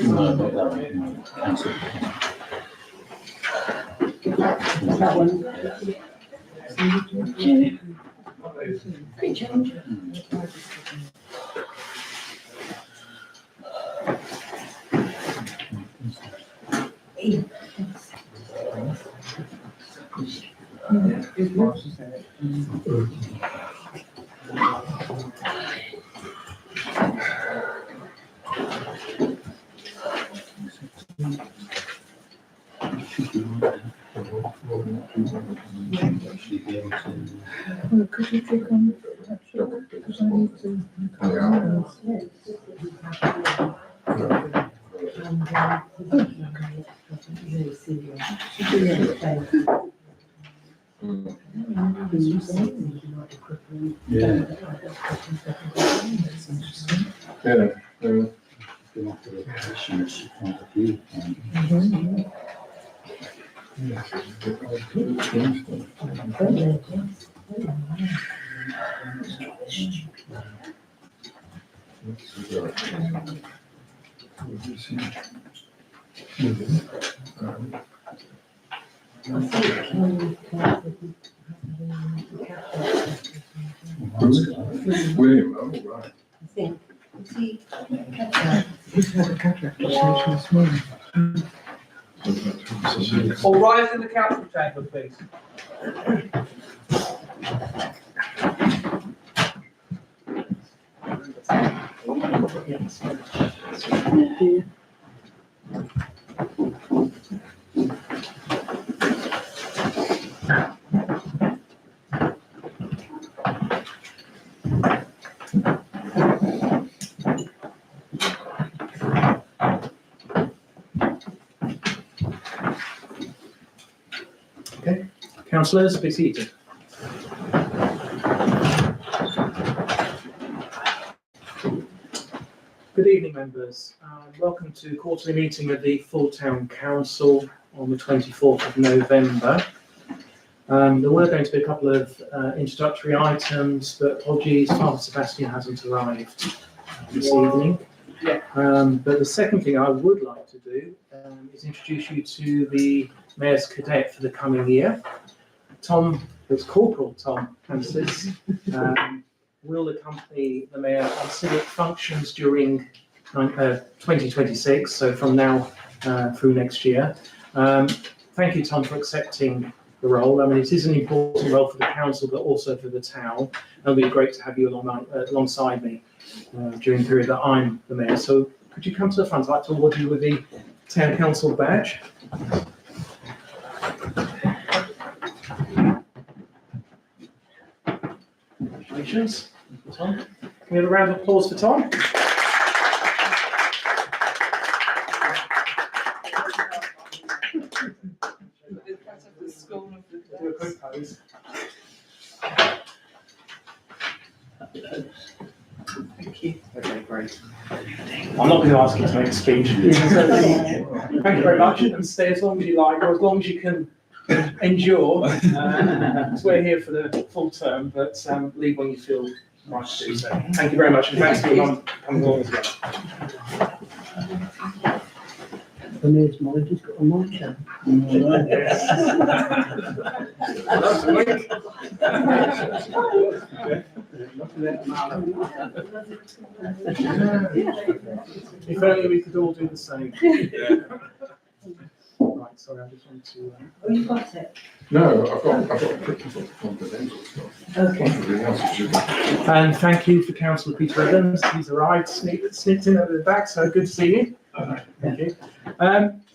No, not that one. No. Cancel. That one. Great change. Could you click on that shop? Because I need to. Yeah. William, oh, right. I think. Is he? He's had a cataract operation this morning. All rise in the council chamber, please. Okay, councillors, be seated. Good evening, members. Welcome to the quarterly meeting of the Full Town Council on the 24th of November. There were going to be a couple of introductory items, but apologies, Father Sebastian hasn't arrived this evening. But the second thing I would like to do is introduce you to the Mayor's Cadet for the coming year. Tom, it's Corporal Tom Francis, will accompany the Mayor on civic functions during 2026, so from now through next year. Thank you, Tom, for accepting the role. I mean, it is an important role for the council, but also for the town. It'll be great to have you alongside me during the period that I'm the Mayor. So could you come to the front? I'd like to award you with the Town Council badge. Congratulations, Tom. Can we have a round of applause for Tom? Do a quick pose. Thank you. Okay, great. I'm not going to ask you to make a speech. Thank you very much, and stay as long as you like, or as long as you can endure. Because we're here for the full term, but leave when you feel right to do so. Thank you very much, and thanks for your mum coming along as well. The mayor's mind has got a monitor. If only we could all do the same. Right, sorry, I just wanted to. Oh, you got it? No, I've got confidential stuff. Okay. Everything else is just. And thank you for Councillor Peter Evans. He's arrived, sneaked in over the back, so good to see you. Thank you.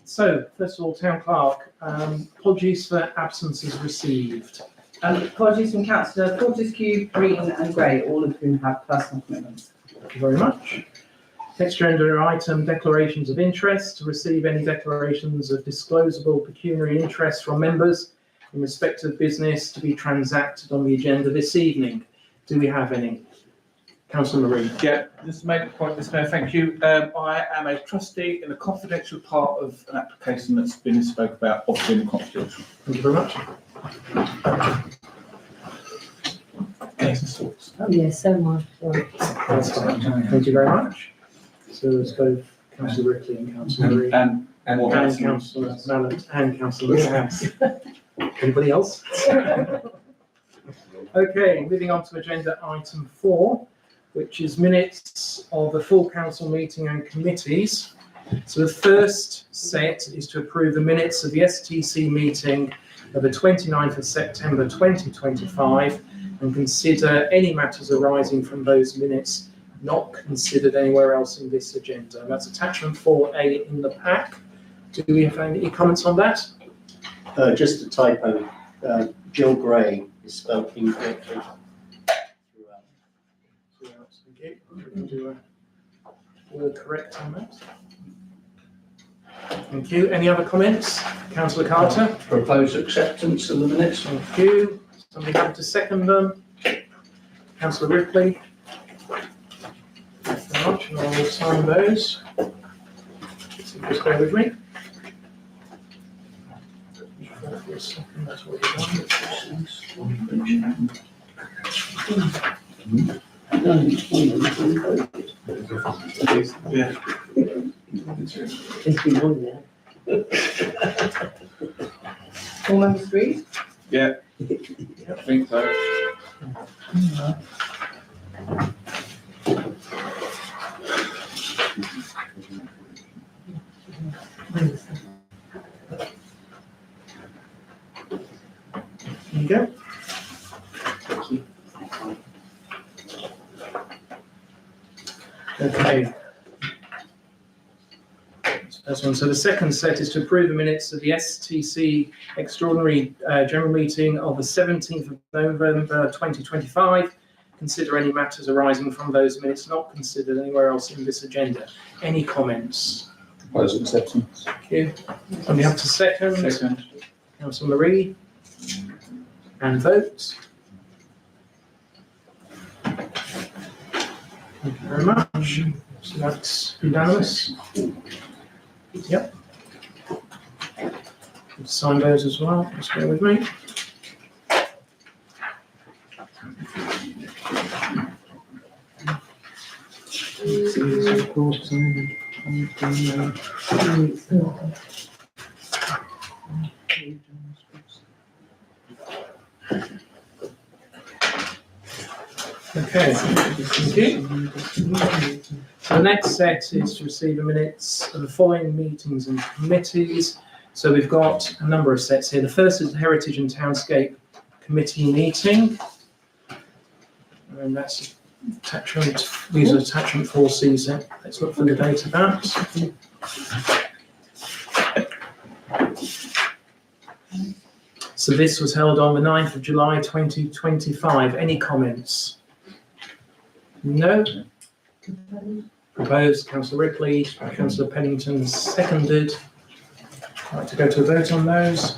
So, first of all, Town Clerk, apologies for absences received. Apologies from Councillor Fortescue, Green and Gray, all of whom have personal commitments. Thank you very much. Next agenda item, declarations of interest. To receive any declarations of disclosable pecuniary interest from members in respect of business to be transacted on the agenda this evening. Do we have any? Councillor Marie. Yeah, just to make a point, Mr. Mayor, thank you. I am a trustee in a confidential part of an application that's been spoke about, obviously in confidential. Thank you very much. Oh, yes, so much. That's fine. Thank you very much. So it's both Councillor Ripley and Councillor Marie. And Councillor Mallet and Councillor Moorhouse. Anybody else? Okay, moving on to agenda item 4, which is minutes of the full council meeting and committees. So the first set is to approve the minutes of the STC meeting of the 29th of September 2025 and consider any matters arising from those minutes not considered anywhere else in this agenda. And that's attachment 4A in the pack. Do we have any comments on that? Just a typo, Jill Gray is spelled incorrectly throughout. Thank you. We can do a word correct on that. Thank you. Any other comments? Councillor Carter? Propose acceptance of the minutes. Thank you. Somebody happen to second them? Councillor Ripley? Thank you very much, and I will sign those. So just bear with me. For a second, that's what yeah, It's been on there. All members agreed? I think so. There you go. Okay. That's one. So the second set is to approve the minutes of the STC Extraordinary General Meeting of the 17th of November 2025. Consider any matters arising from those minutes not considered anywhere else in this agenda. Any comments? Propose acceptance. Thank you. Somebody have to second? Second. Councillor Marie. And vote. Thank you very much. So that's unanimous. Yep. Sign those as well. Just bear with me. Okay, thank you. So the next set is to receive the minutes of the following meetings and committees. So we've got a number of sets here. The first is the Heritage and Townscape Committee meeting. And that's attachment, these are attachment 4Cs. Let's look for the date of that. So this was held on the 9th of July 2025. Any comments? No. Proposed, Councillor Ripley, Councillor Pennington seconded. I'd like to go to a vote on those.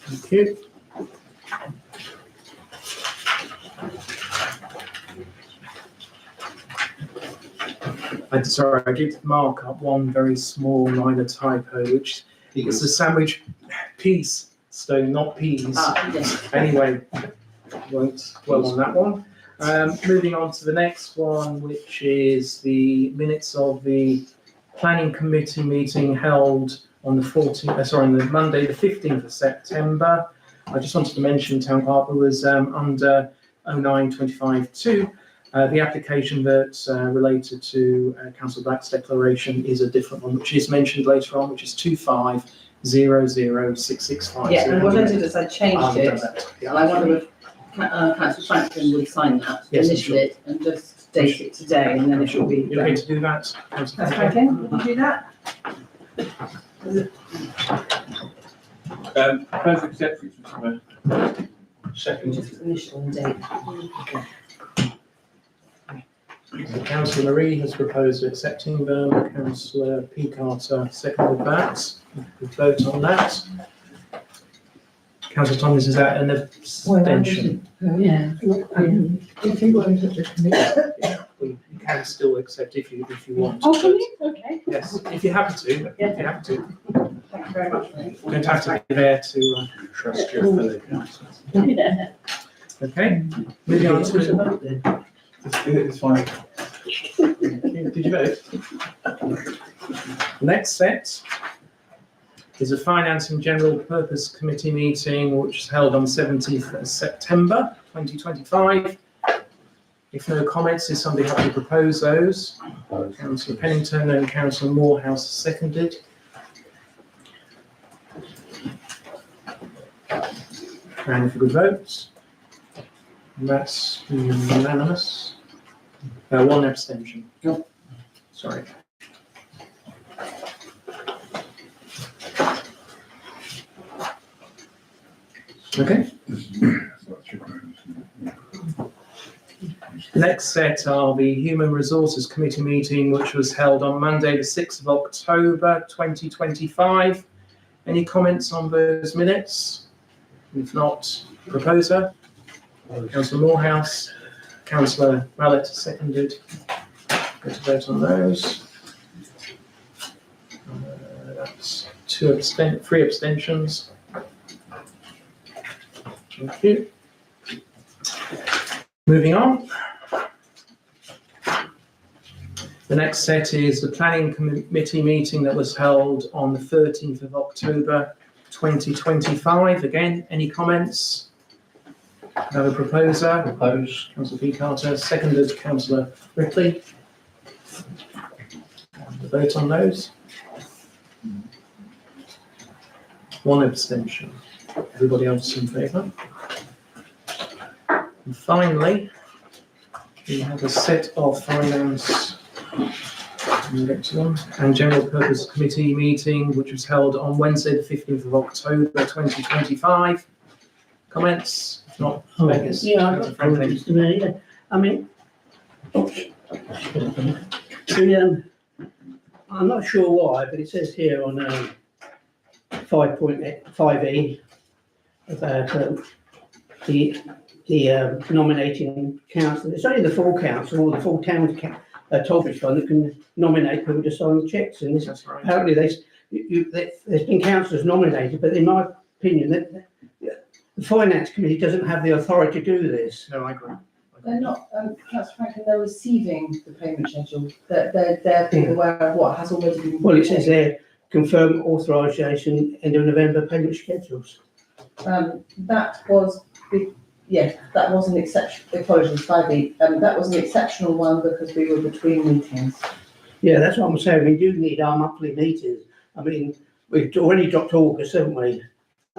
Thank you. Sorry, I did mark up one very small minor typo, which is the sandwich piece stone, not peas. Yes. Anyway, won't dwell on that one. Moving on to the next one, which is the minutes of the planning committee meeting held on the 14th, on the Monday, the 15th of September. I just wanted to mention Town Harbour was under 0925-2. The application that related to Councillor Black's declaration is a different one, which is mentioned later on, which is 25006650. Yeah, and what I did is I changed it, Yeah. and I wonder if Councillor Franklin would sign that, Yes, initial sure. it, and just date it today, and then it will be You're going done. to do that? Councillor Councillor Franklin, would you do that? Propose acceptance, Mr. Mayor. Second. Just initial and date. So Councillor Marie has proposed accepting them, Councillor P. Carter seconded that. We vote on that. Councillor Thomas, is that an abstention? Yeah. If he weren't at the committee, You can still accept if you want. Oh, can you? Okay. Yes, if you're happy to, if you're happy to. Thank you very much. You don't have to be there to, Trust your fellow councillors. Yeah. okay? Moving on What's the to, vote then? It's fine. did you vote? Next set is a Finance and General Purpose Committee meeting, which is held on 17th of September 2025. If no comments, is somebody happy to propose those? Councillor Pennington and Councillor Morehouse seconded. And if you could vote, that's unanimous. One abstention. Yep. Sorry. Okay. Next set are the Human Resources Committee meeting, which was held on Monday, the 6th of October 2025. Any comments on those minutes? If not, proposer, Councillor Morehouse, Councillor Mallet seconded. Go to vote on those. That's three abstentions. Thank you. Moving on. The next set is the Planning Committee meeting that was held on the 13th of October 2025. Again, any comments? Another proposer? Propose. Councillor P. Carter, seconded Councillor Ripley. The vote on those? One abstention. Everybody else in favour? And finally, we have a set of finance and general purpose committee meeting, which was held on Wednesday, the 15th of October 2025. Comments? If not, Vegas. Yeah, I've got Franklin. comments to make. I mean, I'm not sure why, but it says here on 5.5E about the nominating council. It's only the full council or the full town Tollbridge Fund that can nominate people to sign the cheques. And this, That's right. apparently there's been councillors nominated, but in my opinion, the Finance Committee doesn't have the authority to do this. No, I agree. They're not, Councillor Franklin, they're receiving the payment schedule. They're being aware of what has already been. Well, it says there, confirm authorisation end of November payment schedules. That was, that was an exception, apologies, that was an exceptional one because we were between meetings. Yeah, that's what I'm saying. We do need our monthly meetings. I mean, we've already dropped August, haven't we?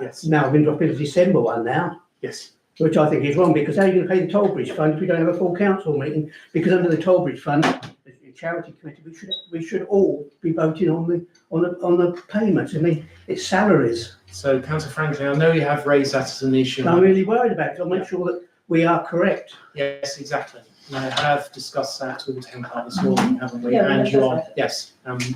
Yes. Now we've been dropping the December one now, Yes. which I think is wrong because how are you going to pay the Tollbridge Fund if we don't have a full council meeting? Because under the Tollbridge Fund, the charity committee, we should all be voting on the payments. I mean, it's salaries. So, Councillor Franklin, I know you have raised that as an issue. I'm really worried about it. I'll make sure that we are correct. Yes, exactly. And I have discussed that with the town clerk this morning, haven't we? Yeah, And we you have are, yes,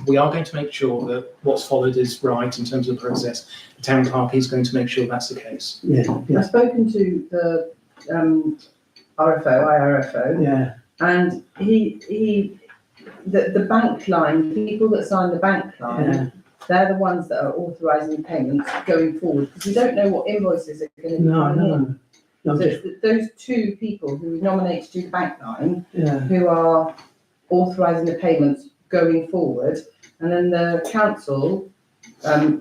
we are going to make sure that what's followed is right in terms of the process. The town clerk is going to make sure that's the case. Yeah, I've spoken to the IRFO, yeah. and the bank line, people that sign the bank line, they're the ones that are authorising the payments going forward, because we don't know what invoices are going to be coming in. No, So it's those two people who nominate to the bank line, yeah. who are authorising the payments going forward, and then the council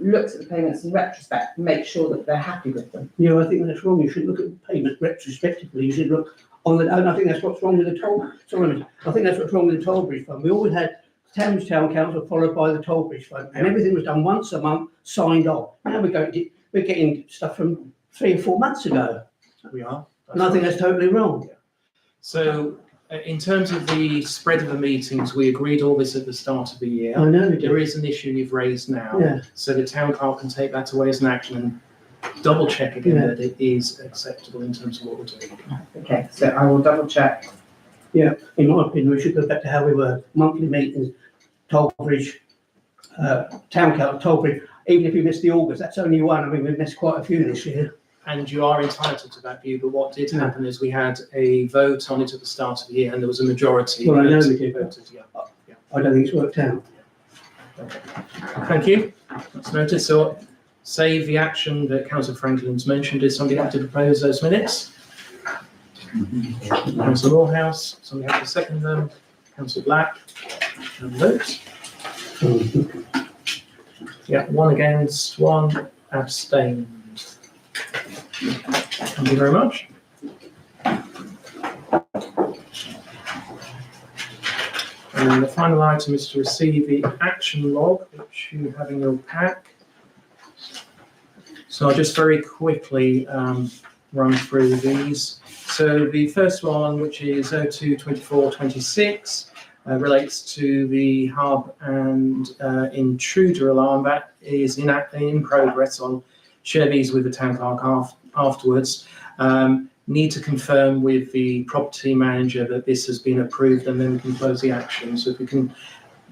looks at the payments in retrospect and makes sure that they're happy with them. Yeah, I think that's wrong. You should look at payment retrospectively. You should look on the, and I think that's what's wrong with the I think that's what's wrong with the Tollbridge Fund. We always had Thames Town Council followed by the Tollbridge Fund, and everything was done once a month, signed off. Now we're getting stuff from 3 or 4 months ago, We are. and I think that's totally wrong. So, in terms of the spread of the meetings, we agreed all this at the start of the year. I know. There is an issue you've raised now. Yeah. So the town clerk can take that away as an action and double check again Yeah. that it is acceptable in terms of what we're doing. Okay, so I will double check Yeah, in my opinion, we should go back to how we were, monthly meetings, Tollbridge, Town Council, Tollbridge, even if we missed the August, that's only one, I mean, we've missed quite a few this year. And you are entitled to that view, but what did happen is we had a vote on it at the start of the year and there was a majority. Well, I know that we did. voted, yeah. I don't think it's worked out. Thank you. That's noted. So save the action that Councillor Franklin's mentioned. Is somebody have to propose those minutes? Councillor Morehouse, somebody have to second them? Councillor Black, and vote. Yeah, 1 against, 1 abstained. Thank you very much. And then the final item is to receive the action log, which you have in your pack. So I'll just very quickly run through these. So the first one, which is 022426, relates to the hub and intruder alarm. That is in progress. I'll share these with the town clerk afterwards. Need to confirm with the property manager that this has been approved, and then we can close the action. So if we can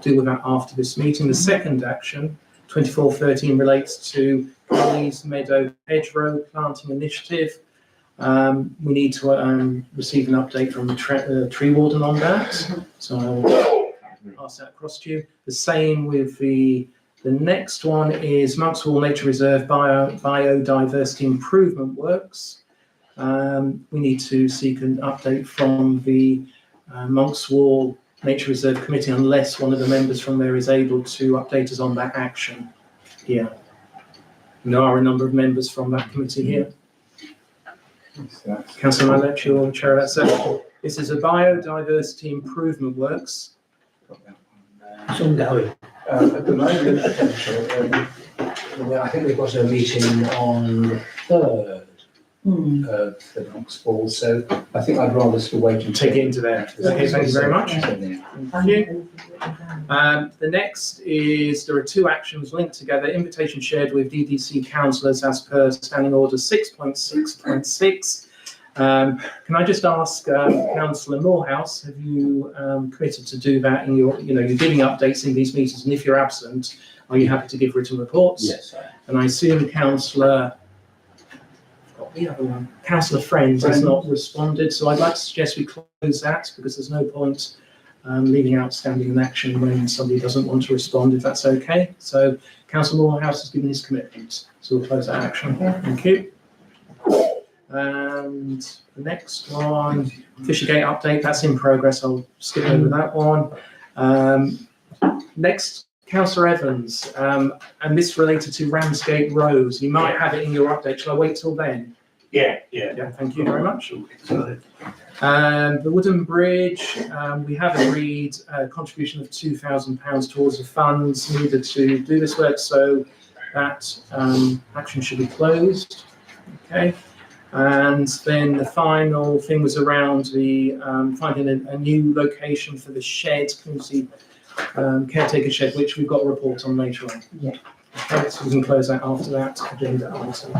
deal with that after this meeting. The second action, 2413, relates to Kelly's Meadow Hedgerow Planting Initiative. We need to receive an update from the tree warden on that. So I'll pass that across to you. The same with the next one is Monkswall Nature Reserve Biodiversity Improvement Works. We need to seek an update from the Monkswall Nature Reserve Committee unless one of the members from there is able to update us on that action here. And there are a number of members from that committee here. Councillor Mallet, you're chair of that. So this is a biodiversity improvement works. It's ongoing. At the moment, I think we've got a meeting on the 3rd of the Knoxball, so I think I'd rather still wait and Take it into there. Okay, thank you very much. Yeah. Thank you. The next is, there are 2 actions linked together, invitation shared with DDC councillors as per Standing Order 6.6.6. Can I just ask Councillor Morehouse, have you committed to do that in your, you're giving updates in these meetings, and if you're absent, are you happy to give written reports? Yes, And I assume Councillor, the other one, Councillor Friends has not responded, so I'd like to suggest we close that because there's no point leaving outstanding an action when somebody doesn't want to respond, if that's okay. So Councillor Morehouse has given his commitment, so we'll close that action. Thank you. And the next one, Fishergate update, that's in progress. I'll skip over that one. Next, Councillor Evans, and this related to Ramsgate Road. You might have it in your update. Shall I wait till then? Yeah. Thank you very much. The Wooden Bridge, we have agreed a contribution of £2,000 towards the funds needed to do this work, so that action should be closed. Okay. And then the final thing was around the finding a new location for the shed, community caretaker shed, which we've got a report on later on. Yeah. Okay, so we can close that after that agenda item.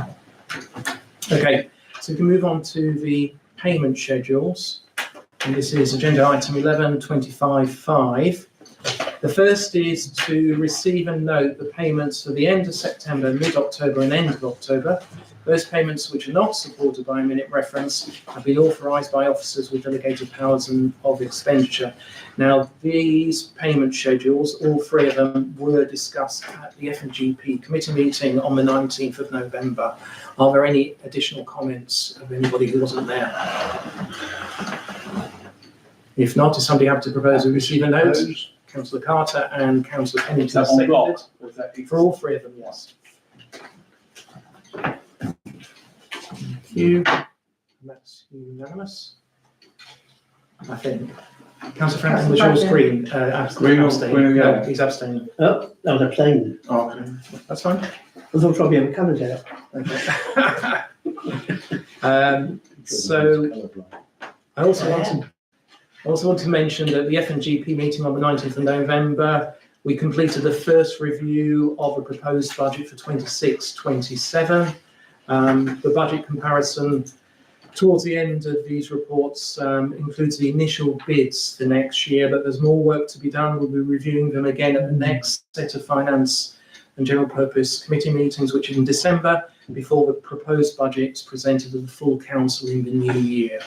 Okay, so we can move on to the payment schedules. And this is agenda item 11.25.5. The first is to receive and note the payments for the end of September, mid-October and end of October. Those payments which are not supported by a minute reference have been authorised by officers with delegated powers of expenditure. Now, these payment schedules, all 3 of them, were discussed at the F&GP committee meeting on the 19th of November. Are there any additional comments of anybody who wasn't there? If not, is somebody happy to propose we receive a note? Councillor Carter and Councillor Pennington seconded. For all 3 of them, yes. Thank you. And that's unanimous, I think. Councillor Franklin, was yours green? Abstaining. No, he's abstaining. Oh, I was abstaining. Oh, okay. That's fine. I thought probably have colours out. Okay. So I also want to mention that the F&GP meeting on the 19th of November, we completed the first review of a proposed budget for 26-27. The budget comparison towards the end of these reports includes the initial bids for next year, but there's more work to be done. We'll be reviewing them again at the next set of finance and general purpose committee meetings, which is in December, before the proposed budget is presented to the full council in the new year.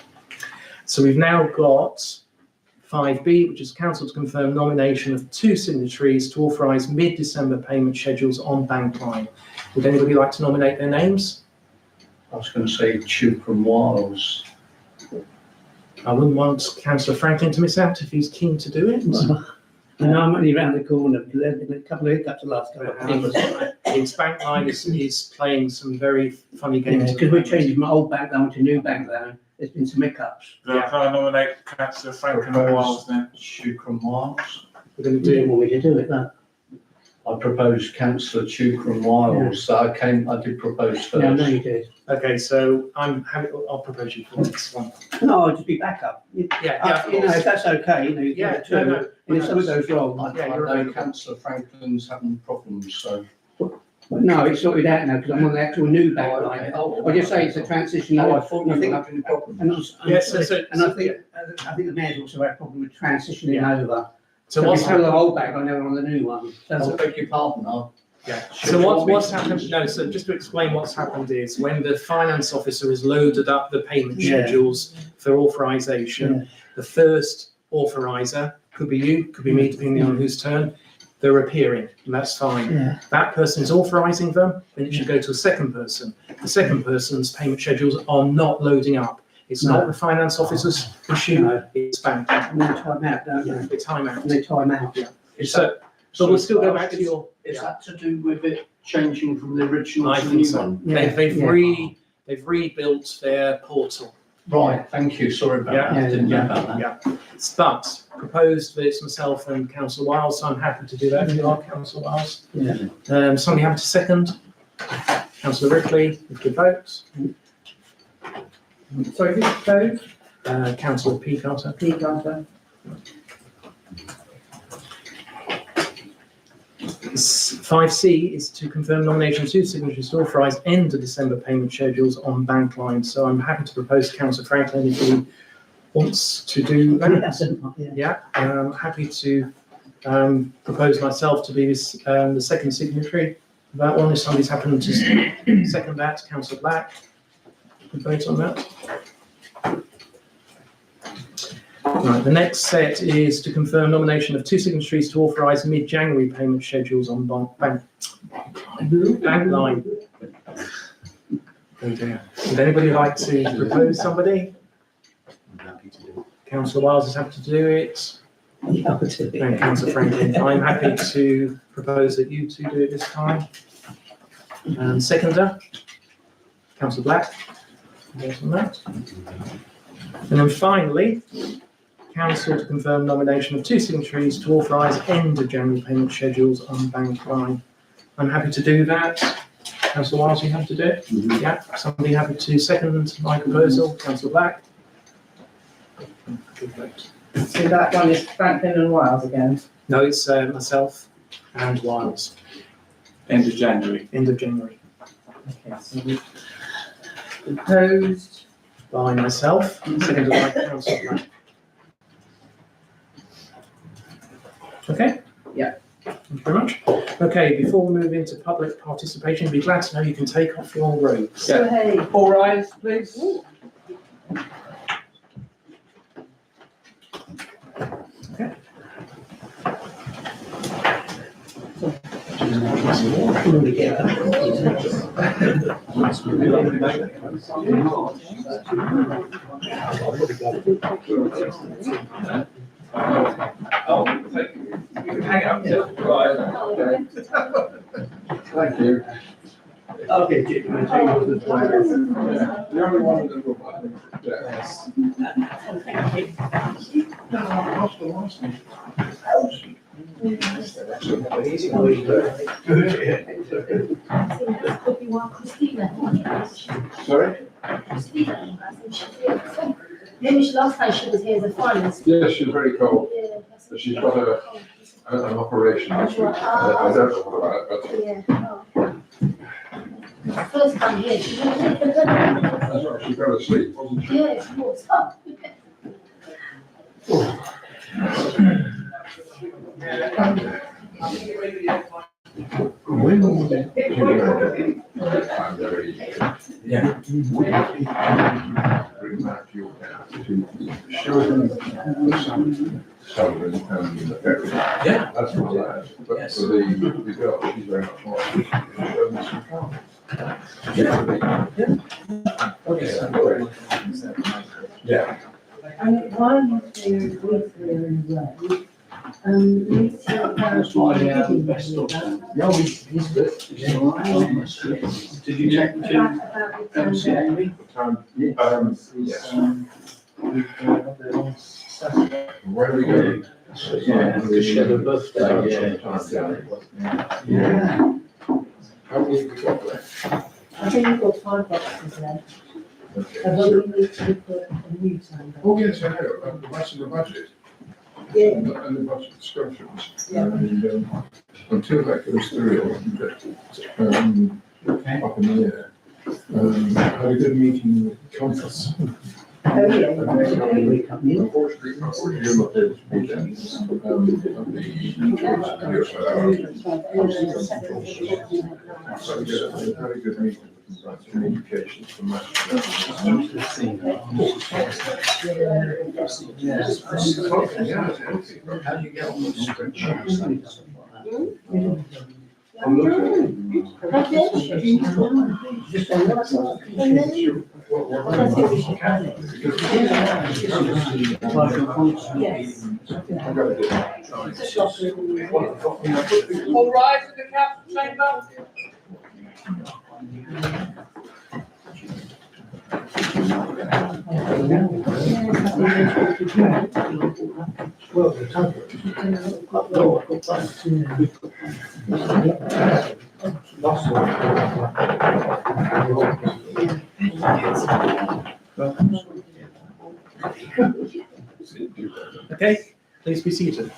So we've now got 5B, which is council to confirm nomination of 2 signatories to authorise mid-December payment schedules on Bankline. Would anybody like to nominate their names? I was going to say Tuke and Wiles. I wouldn't want Councillor Franklin to miss out if he's keen to do it. I know I'm only around the corner because there have been a couple of hiccups the last couple of years. Its Bankline is playing some very funny games. Because we're changing from old bank loan to new bank loan, there's been some hiccups. Can I nominate Councillor Franklin and Wiles then? Tuke and Wiles. We're going to Do you do, want me to do it, no? I proposed Councillor Tuke and Wiles, so I did propose first. No, you did. okay, so I'll propose you for this one. No, I'll just be backup. Yeah, You know, if that's okay, you know, you Yeah, get two, no, and if something goes wrong. I Yeah, you're know available. Councillor Franklin's having problems, so. No, it's sorted out now because I'm on the actual new bank line. I'll just say it's a transition. No, I thought you I were think- having problems. And also, Yes, so I think the mayor's also had a problem with transitioning over. so So what's we're still the happened? old bank, I know on the new one. I So beg your pardon, Yeah. So what's happened? No. So just to explain what's happened is when the finance officer has loaded up the payment Yeah. schedules for authorisation, the first authoriser could be you, could be me, depending on whose turn. They're appearing, and that's fine. yeah, That person is authorising them, then it should go to a second person. The second person's payment schedules are not loading up. It's not No. the finance officer's issue, No. it's bank. and they time out, don't they? It's time out. And they time out. So we'll still go back to your. Is that to do with it changing from the original I to the think new so. one? Yeah, They've yeah. they've rebuilt their portal. Right, thank you, sorry about Yeah. that, didn't know Yeah. about that. Yeah. But proposed that it's myself and Councillor Wiles, so I'm happy to do that if you are, Councillor Wiles. Yeah. Somebody happy to second? Councillor Rickley, with good votes. Sorry, who's proposed? Councillor P. Carter. P. Carter. 5C is to confirm nomination of 2 signatories to authorise end of December payment schedules on Bankline. So I'm happy to propose to Councillor Franklin if he wants to do that. That's it, yeah. Yeah, happy to propose myself to be this, the second signatory. That one, if somebody's happened to second that, Councillor Black. Good vote on that. Right, the next set is to confirm nomination of 2 signatories to authorise mid-January payment schedules on Bankline. Oh dear. Would anybody like to propose somebody? I'm happy to do Councillor Wiles is happy to do it. Yeah, I'll do it. And Councillor Franklin, I'm happy to propose that you two do it this time. And seconder, Councillor Black. Vote on that. And then finally, Council to confirm nomination of 2 signatories to authorise end of January payment schedules on Bankline. I'm happy to do that. Councillor Wiles, you happy to do it? Mhm. Yeah. Somebody happy to second my proposal? Councillor Black. Good vote. So that one is Franklin and Wiles again. No, it's myself and Wiles, End of January. end of January. Okay, so we proposed, By myself, seconded by Councillor Black. Okay? Yeah. Thank you very much. Okay, before we move into public participation, be glad to know you can take off your robes. so hey, All rise, please. Oh, thank you. You can hang up till right. Thank you. Okay, Jim, you want to take yours as well? The only one in the room, I think. Yes. Sorry? Maybe last time she was here as a finance. Yes, she's very cold. Yeah, But she's got an operation this week. I don't know what about it, but Yeah. First time here. She That's right, she fell asleep, wasn't she? Yeah, it's more stuff. When was it? I'm very. Yeah. Bring back your cat to Sheridan, Sullivan and the ferry. Yeah. That's not bad, but Yes. for the girl, she's very much more. Sheridan some fun. Yeah. And while you're doing with in a row, Lucy That's not the best of them. No, he's good. He's all right. Did you check to about the MC Amy? Yes. Where are we going? Yeah, to share the birthday, Yeah. How many have we got left? I think we've got 5 boxes left. Okay. Although we need to put a new time. Oh, yes, I know, that's in the budget. Yeah. And the budget discussions. And until that goes through, up in the air. Had a good meeting with Compass. Oh, yeah. Unfortunately, you're not able to be there. So we had a good meeting with communications from that. How do you get on with spreadsheets? I'm looking Just on that side. I think we should have it. Yes. All right, in the council chamber. Well, the total. No, I've got Last Okay, please be seated.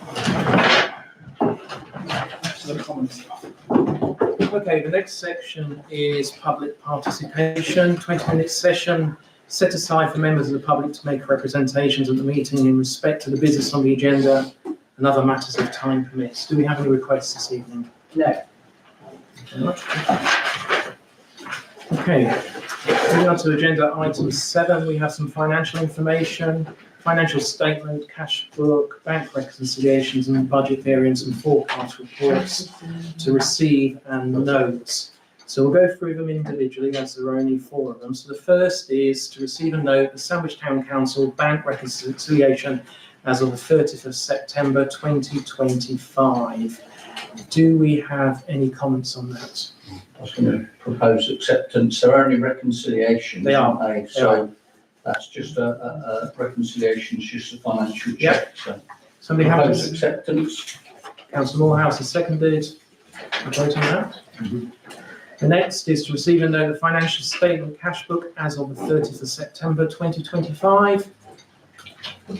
Okay, the next section is public participation, 20-minute session set aside for members of the public to make representations at the meeting in respect to the business on the agenda and other matters if time permits. Do we have any requests this evening? No. Okay, moving on to agenda item 7, we have some financial information, financial statement, cash book, bank reconciliations and budget variance and forecast reports to receive and note. So we'll go through them individually as there are only 4 of them. So the first is to receive and note the Sandwich Town Council bank reconciliation as of the 30th of September 2025. Do we have any comments on that? I was going to propose acceptance. They're only reconciliations, They are. aren't they? So that's just a reconciliation, it's just a financial Yeah. check. So Somebody have propose this? acceptance. Councillor Morehouse has seconded. A vote on that. The next is to receive and note the financial statement cash book as of the 30th of September 2025.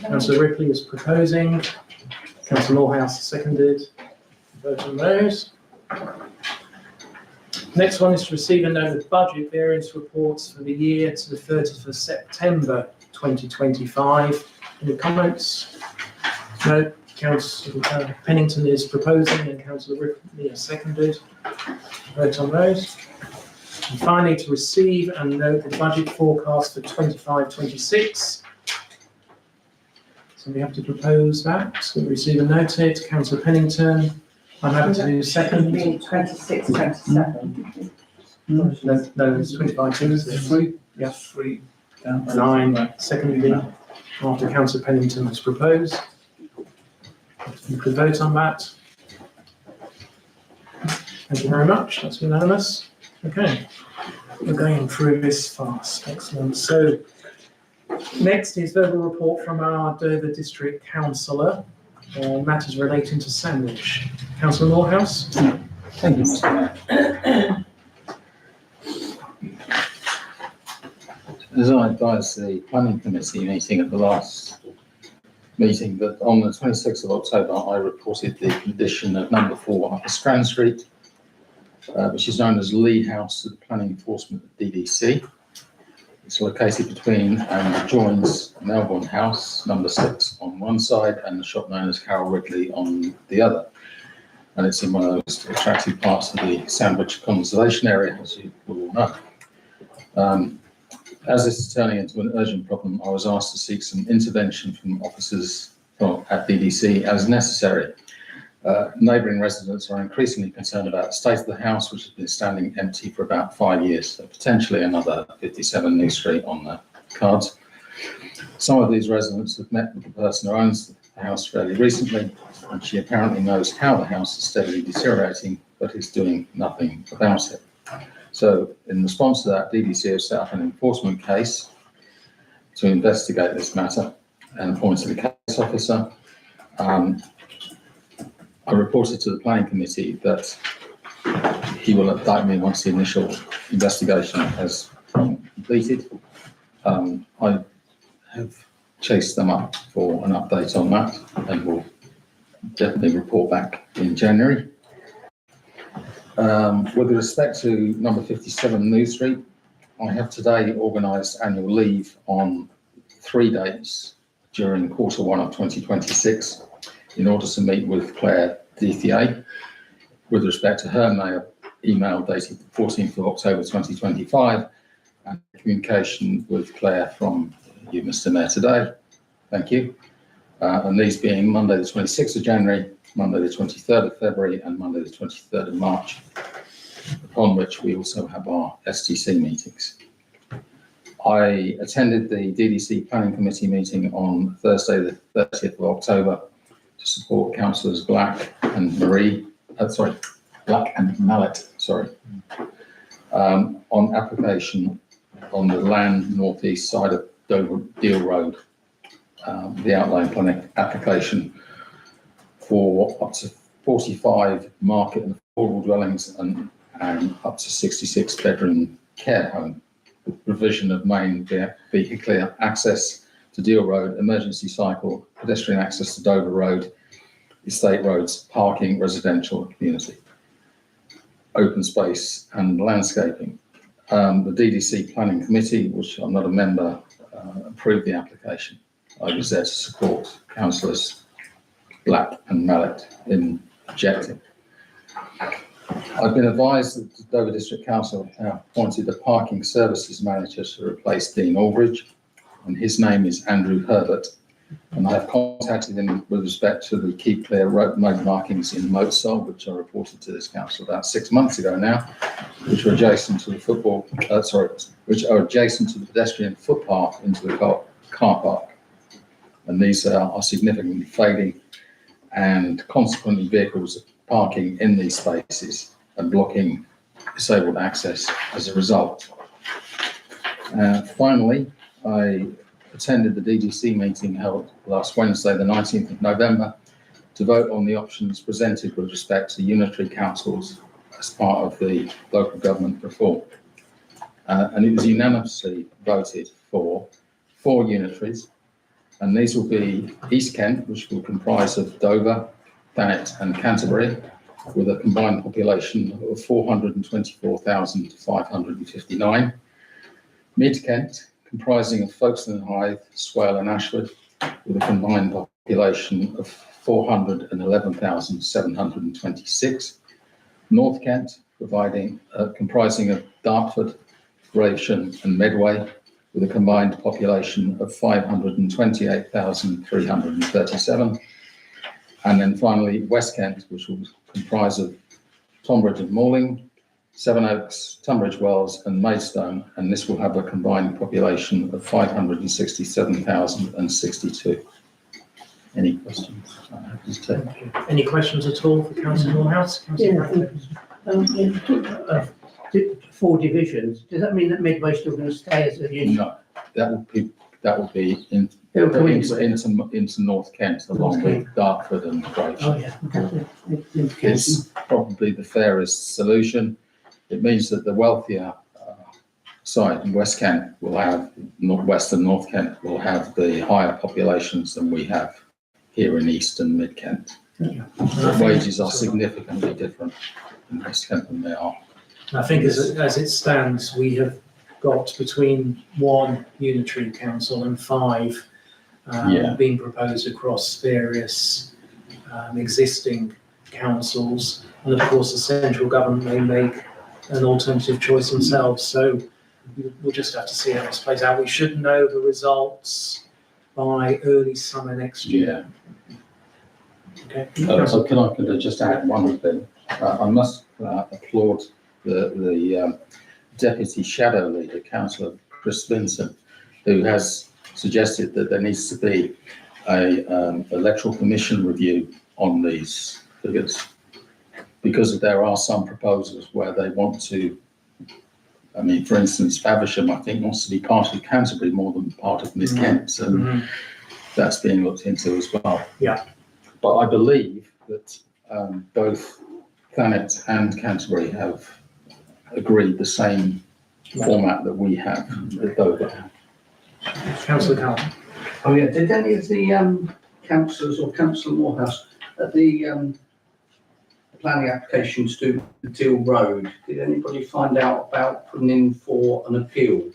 Councillor Ripley is proposing. Councillor Morehouse has seconded. Vote on those. Next one is to receive and note the budget variance reports for the year to the 30th of September 2025. Any comments? No. Councillor Pennington is proposing and Councillor Ripley has seconded. Vote on those. And finally, to receive and note the budget forecast for 25-26. So we have to propose that. So receive and note it. Councillor Pennington. I'm happy to do second. 26, 27. No, it's 25, isn't it? 3. Yeah. 3. 9, secondly, after Councillor Pennington has proposed. You could vote on that. Thank you very much, that's unanimous. Okay, we're going through this fast, excellent. So next is verbal report from our Dover District Councillor on matters relating to Sandwich. Councillor Morehouse? Thank you, Mr. Mayor. As I advised the planning committee meeting at the last meeting, that on the 26th of October, I reported the condition of number 4 Upper Strand Street, which is known as Lee House to the Planning Enforcement of DDC. It's located between and adjoins Melbourne House, number 6 on one side, and the shop known as Carol Ridley on the other. And it's in one of those attractive parts of the Sandwich Conservation Area, as you will all know. As this is turning into an urgent problem, I was asked to seek some intervention from officers at DDC as necessary. Neighbouring residents are increasingly concerned about the state of the house, which has been standing empty for about 5 years, so potentially another 57 New Street on the cards. Some of these residents have met with the person who owns the house fairly recently, and she apparently knows how the house is steadily deteriorating, but is doing nothing about it. So in response to that, DDC have set up an enforcement case to investigate this matter and appointed a case officer. I reported to the planning committee that he will update me once the initial investigation has been completed. I have chased them up for an update on that and will definitely report back in January. With respect to number 57 New Street, I have today organised annual leave on 3 days during Q1 of 2026 in order to meet with Claire DTA with respect to her email dated 14th of October 2025 and communication with Claire from you, Mr. Mayor, today. Thank you. And these being Monday the 26th of January, Monday the 23rd of February and Monday the 23rd of March, upon which we also have our STC meetings. I attended the DDC Planning Committee meeting on Thursday the 30th of October to support councillors Black and Mallet, on application on the land northeast side of Dover Deal Road, the outline planning application for up to 45 market and affordable dwellings and up to 66 bedroom care home, with provision of main vehicular access to Deal Road, emergency cycle, pedestrian access to Dover Road, estate roads, parking, residential, community, open space and landscaping. The DDC Planning Committee, which I'm not a member, approved the application. I was there to support councillors Black and Mallet in objecting. I've been advised that the Dover District Council have appointed a parking services manager to replace Dean Aldridge, and his name is Andrew Herbert. And I have contacted him with respect to the Keep Clear road markings in Moatsole, which I reported to this council about 6 months ago now, which are adjacent to the which are adjacent to the pedestrian footpath into the car park. And these are significantly fading, and consequently vehicles are parking in these spaces and blocking disabled access as a result. Finally, I attended the DDC meeting held last Wednesday, the 19th of November, to vote on the options presented with respect to unitary councils as part of the local government reform. And it was unanimously voted for 4 unitaries, and these will be East Kent, which will comprise of Dover, Thanet and Canterbury, with a combined population of 424,559. Mid Kent, comprising of Folkestone and Hythe, Swale and Ashford, with a combined population of 411,726. North Kent, comprising of Dartford, Gravesham and Medway, with a combined population of 528,337. And then finally, West Kent, which will comprise of Tonbridge and Malling, Sevenoaks, Tunbridge Wells and Maidstone, and this will have a combined population of 567,062. Any questions? Any questions at all for Councillor Moorhouse? Yeah. 4 divisions. Does that mean that Midway's still going to stay as a unit? No, that will be They'll come into it. into North Kent, along with Dartford and Gravesham. Oh, yeah. Okay. It's probably the fairest solution. It means that the wealthier side in West Kent will have, West and North Kent will have the higher populations than we have here in East and Mid Kent. Yeah. The wages are significantly different in West Kent than they are. I think as it stands, we have got between one unitary council and five Yeah. being proposed across various existing councils. And of course, the central government may make an alternative choice themselves. So we'll just have to see how this plays out. We should know the results by early summer next year. Okay. So can I just add one thing? I must applaud the deputy shadow leader, Councillor Chris Vincent, who has suggested that there needs to be a electoral commission review on these figures, because there are some proposals where they want to. I mean, for instance, Faversham, I think, wants to be part of Canterbury more than part of Miss Kent, so that's being looked into as well. Yeah. But I believe that both Thanet and Canterbury have agreed the same format that we have at Dover. Councillor Carlton. Oh yeah, did any of the councillors or Councillor Morehouse at the planning applications to the Deal Road, did anybody find out about putting in for an appeal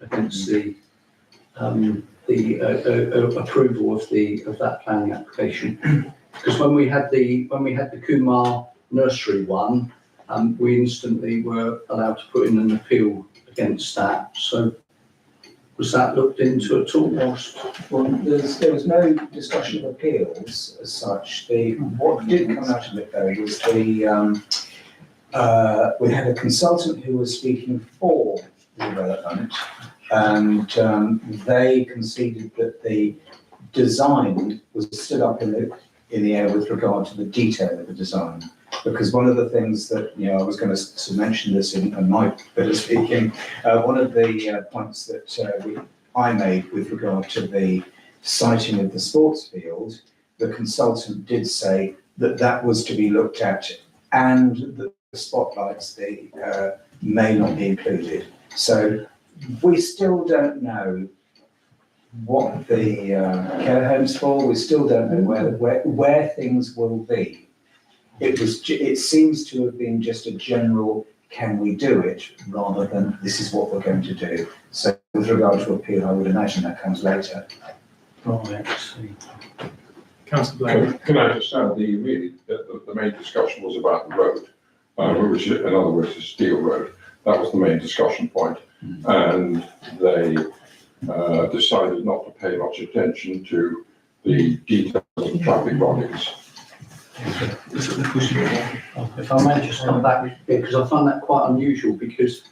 against the approval of that planning application? Because when we had the Kumar nursery one, we instantly were allowed to put in an appeal against that. So was that looked into at all? Well, there was no discussion of appeals as such. What did come out of it though was we had a consultant who was speaking for the development, and they conceded that the design was stood up in the air with regard to the detail of the design. Because one of the things that, I was going to mention this in my bit of speaking, one of the points that I made with regard to the siting of the sports field, the consultant did say that was to be looked at, and the spotlights may not be included. So we still don't know what the care home's for. We still don't know where things will be. It seems to have been just a general, can we do it, rather than this is what we're going to do. So with regard to appeal, I would imagine that comes later. Right. Councillor Blair. Can I just add, the main discussion was about the road, which in other words is Steel Road. That was the main discussion point. And they decided not to pay much attention to the details of the traffic bodies. If I may just come back, because I find that quite unusual, because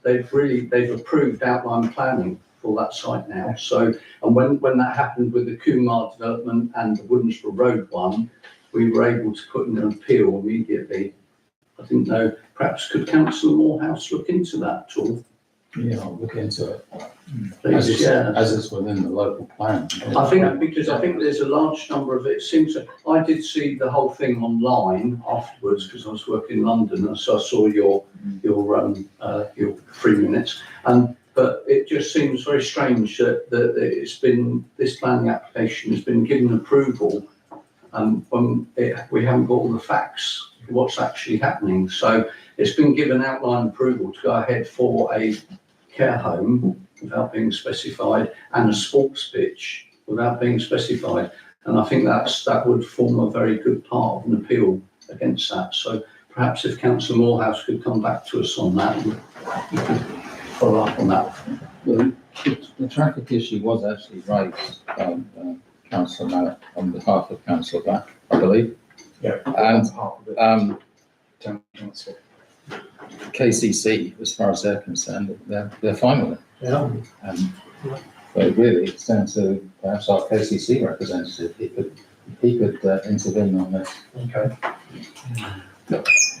they've approved outline planning for that site now. So, and when that happened with the Kumar development and the Woodensborough Road one, we were able to put in an appeal immediately. I didn't know, perhaps could Councillor Morehouse look into that at all? Yeah, I'll look into it. Please, As it's within the local plan. I think because there's a large number of it. Seems that I did see the whole thing online afterwards because I was working in London, and so I saw your 3 minutes. But it just seems very strange that this planning application has been given approval, when we haven't got all the facts of what's actually happening. So it's been given outline approval to go ahead for a care home without being specified, and a sports pitch without being specified. And I think that would form a very good part of an appeal against that. So perhaps if Councillor Morehouse could come back to us on that, we could follow up on that. Well, the traffic issue was actually raised by Councillor Mallet on behalf of Councillor Black, I believe. Yeah. And KCC, as far as they're concerned, they're fine with it. Yeah. But really, it's down to perhaps our KCC representative. He could intervene on this. Okay.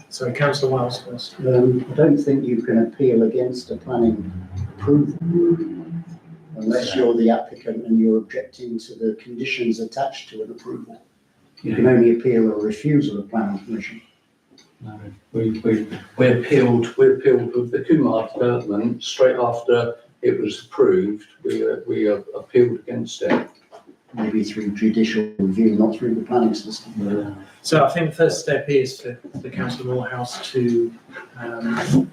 Sorry, Councillor Wells first. I don't think you can appeal against a planning approval unless you're the applicant and you're objecting to the conditions attached to an approval. You can only appeal a refusal of planning permission. No, we appealed with the Kumar development straight after it was approved. We appealed against it. maybe through judicial review, not through the planning system. So I think the first step is for the Council of Morehouse to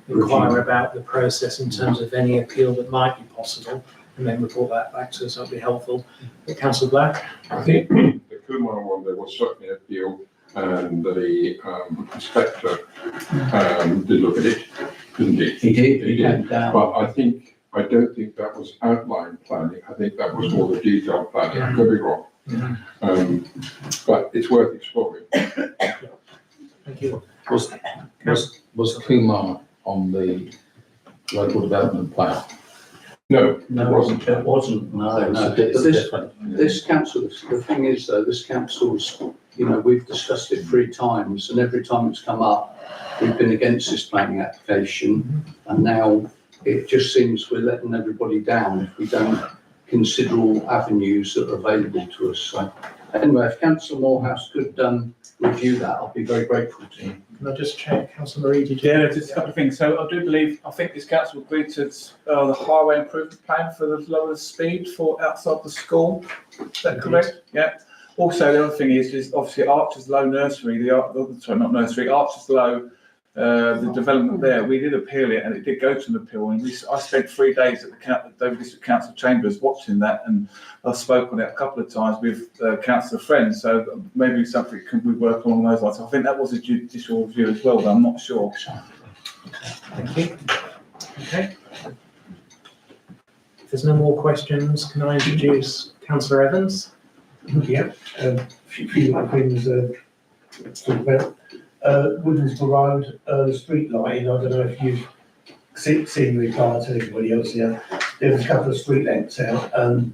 inquire about the process in terms of any appeal that might be possible, and then report that back to us. That'd be helpful. Councillor Black? I think the Kumar one, there was certainly an appeal, and the inspector did look at it, didn't he? He did, He did. down. But I don't think that was outline planning. I think that was more the detailed planning. I could be wrong. But it's worth exploring. Thank you. Was Kumar on the local development plan? No, it No, wasn't. it wasn't. No, No. It's But this, different. this council, the thing is though, this council's, we've discussed it 3 times and every time it's come up, we've been against this planning application. And now it just seems we're letting everybody down if we don't consider all avenues that are available to us. So anyway, if Councillor Morehouse could review that, I'll be very grateful to you. Can I just check, Councillor Marie, did you? Yeah, just a couple of things. So I do believe, I think this council agreed to the highway improvement plan for the lower speed for outside the school. Is that correct? Yeah. Also, the other thing is obviously Archer's Low Nursery, Archer's Low, the development there, we did appeal it and it did go to an appeal. And I spent 3 days at the Dover District Council chambers watching that, and I've spoken on it a couple of times with councillor friends. So maybe something could we work along those lines. I think that was a judicial review as well, but I'm not sure. Thank you. Okay. If there's no more questions, can I introduce Councillor Evans? Yeah, a few other things to talk about. Woodensborough Road, the street lighting, I don't know if you've seen the car to everybody else here. There was a couple of street lamps out, and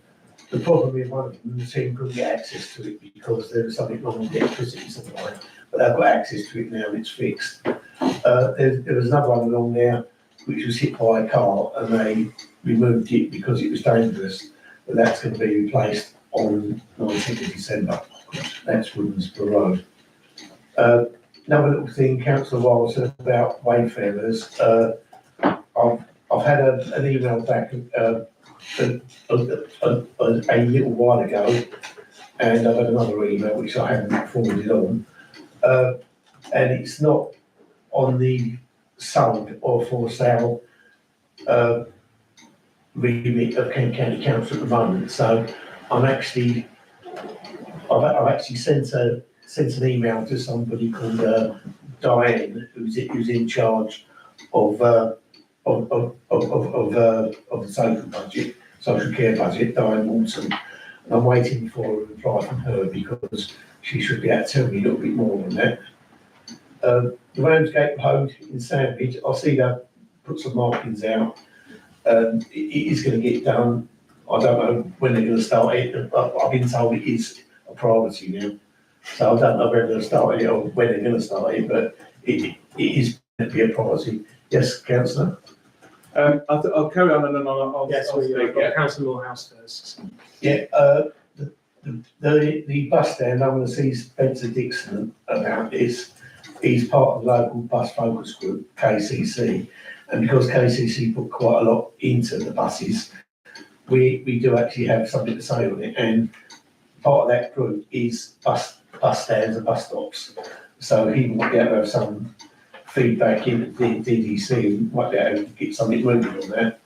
the problem with one of them, the team couldn't get access to it because there was something wrong with the electricity supply, but they've got access to it now and it's fixed. There was another one along there which was hit by a car and they removed it because it was dangerous, but that's going to be replaced on 19th of December. That's Woodensborough Road. Another little thing, Councillor Wild said about wayfarers. I've had an email back a little while ago, and I've had another email which I haven't forwarded on. And it's not on the sold or for sale remit of Kent County Council at the moment. So I've actually sent an email to somebody called Diane, who's in charge of the social care budget, Diane Walton. And I'm waiting for a reply from her because she should be able to tell me a little bit more on that. The Ramsgate Road in Sandwich, I see they've put some markings out. It is going to get done. I don't know when they're going to start it, but I've been told it is a priority now. So I don't know whether they'll start it or when they're going to start it, but it is going to be a priority. Yes, Councillor? I'll carry on and then I'll Yes, I'll we've speak, got yeah. Councillor Morehouse first. Yeah, the bus stand, I'm going to see Spencer Dixon about this. He's part of the local bus focus group, KCC, and because KCC put quite a lot into the buses, we do actually have something to say on it, and part of that group is bus stands and bus stops. So he might be able to have some feedback in at the DDC, might be able to get something moving on that.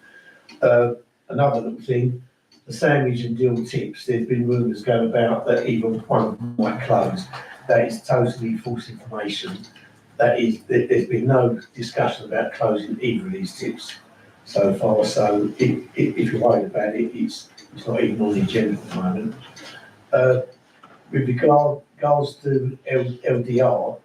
Another little thing, the Sandwich and Deal tips, there's been rumours going about that even one might close. That is totally false information. There's been no discussion about closing either of these tips so far. So if you're worried about it, it's not even on the agenda at the moment. With regards to LDR,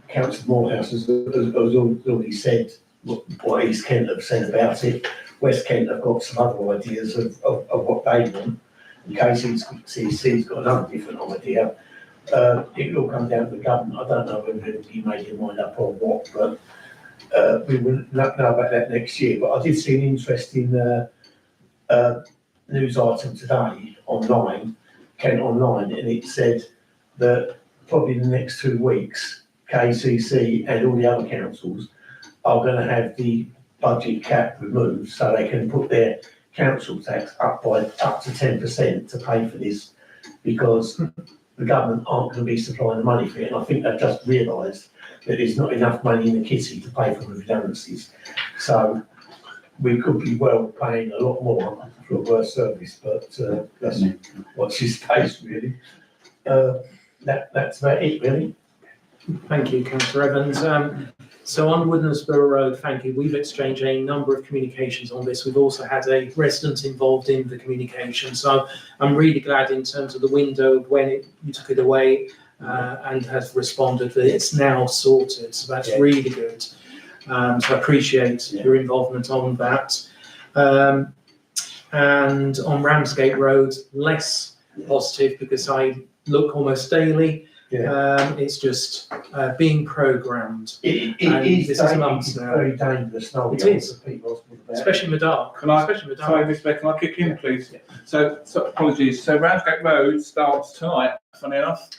Councillor Morehouse has already said what East Kent have said about it. West Kent have got some other ideas of what they want. And KCC's got another different idea. It will come down to the government. I don't know whether he made his mind up or what, but we will know about that next year. But I did see an interesting news item today online, Kent Online, and it said that probably in the next 2 weeks, KCC and all the other councils are going to have the budget cap removed so they can put their council tax up to 10% to pay for this, because the government aren't going to be supplying the money for it. And I think they've just realised that there's not enough money in the kitty to pay for the redundancies. So we could be well paying a lot more for a worse service, but that's what's his case really. That's about it really. Thank you, Councillor Evans. So on Woodlandsborough Road, thank you. We've exchanged a number of communications on this. We've also had a resident involved in the communication. So I'm really glad in terms of the window of when you took it away and have responded that it's now sorted. So that's really good. So I appreciate your involvement on that. And on Ramsgate Road, less positive because I look almost daily. It's just being programmed. It is months now. very dangerous now. It is. People Especially in the dark. Sorry, Mr. Beck, can I kick in, please? So apologies. So Ramsgate Road starts tonight, funny enough.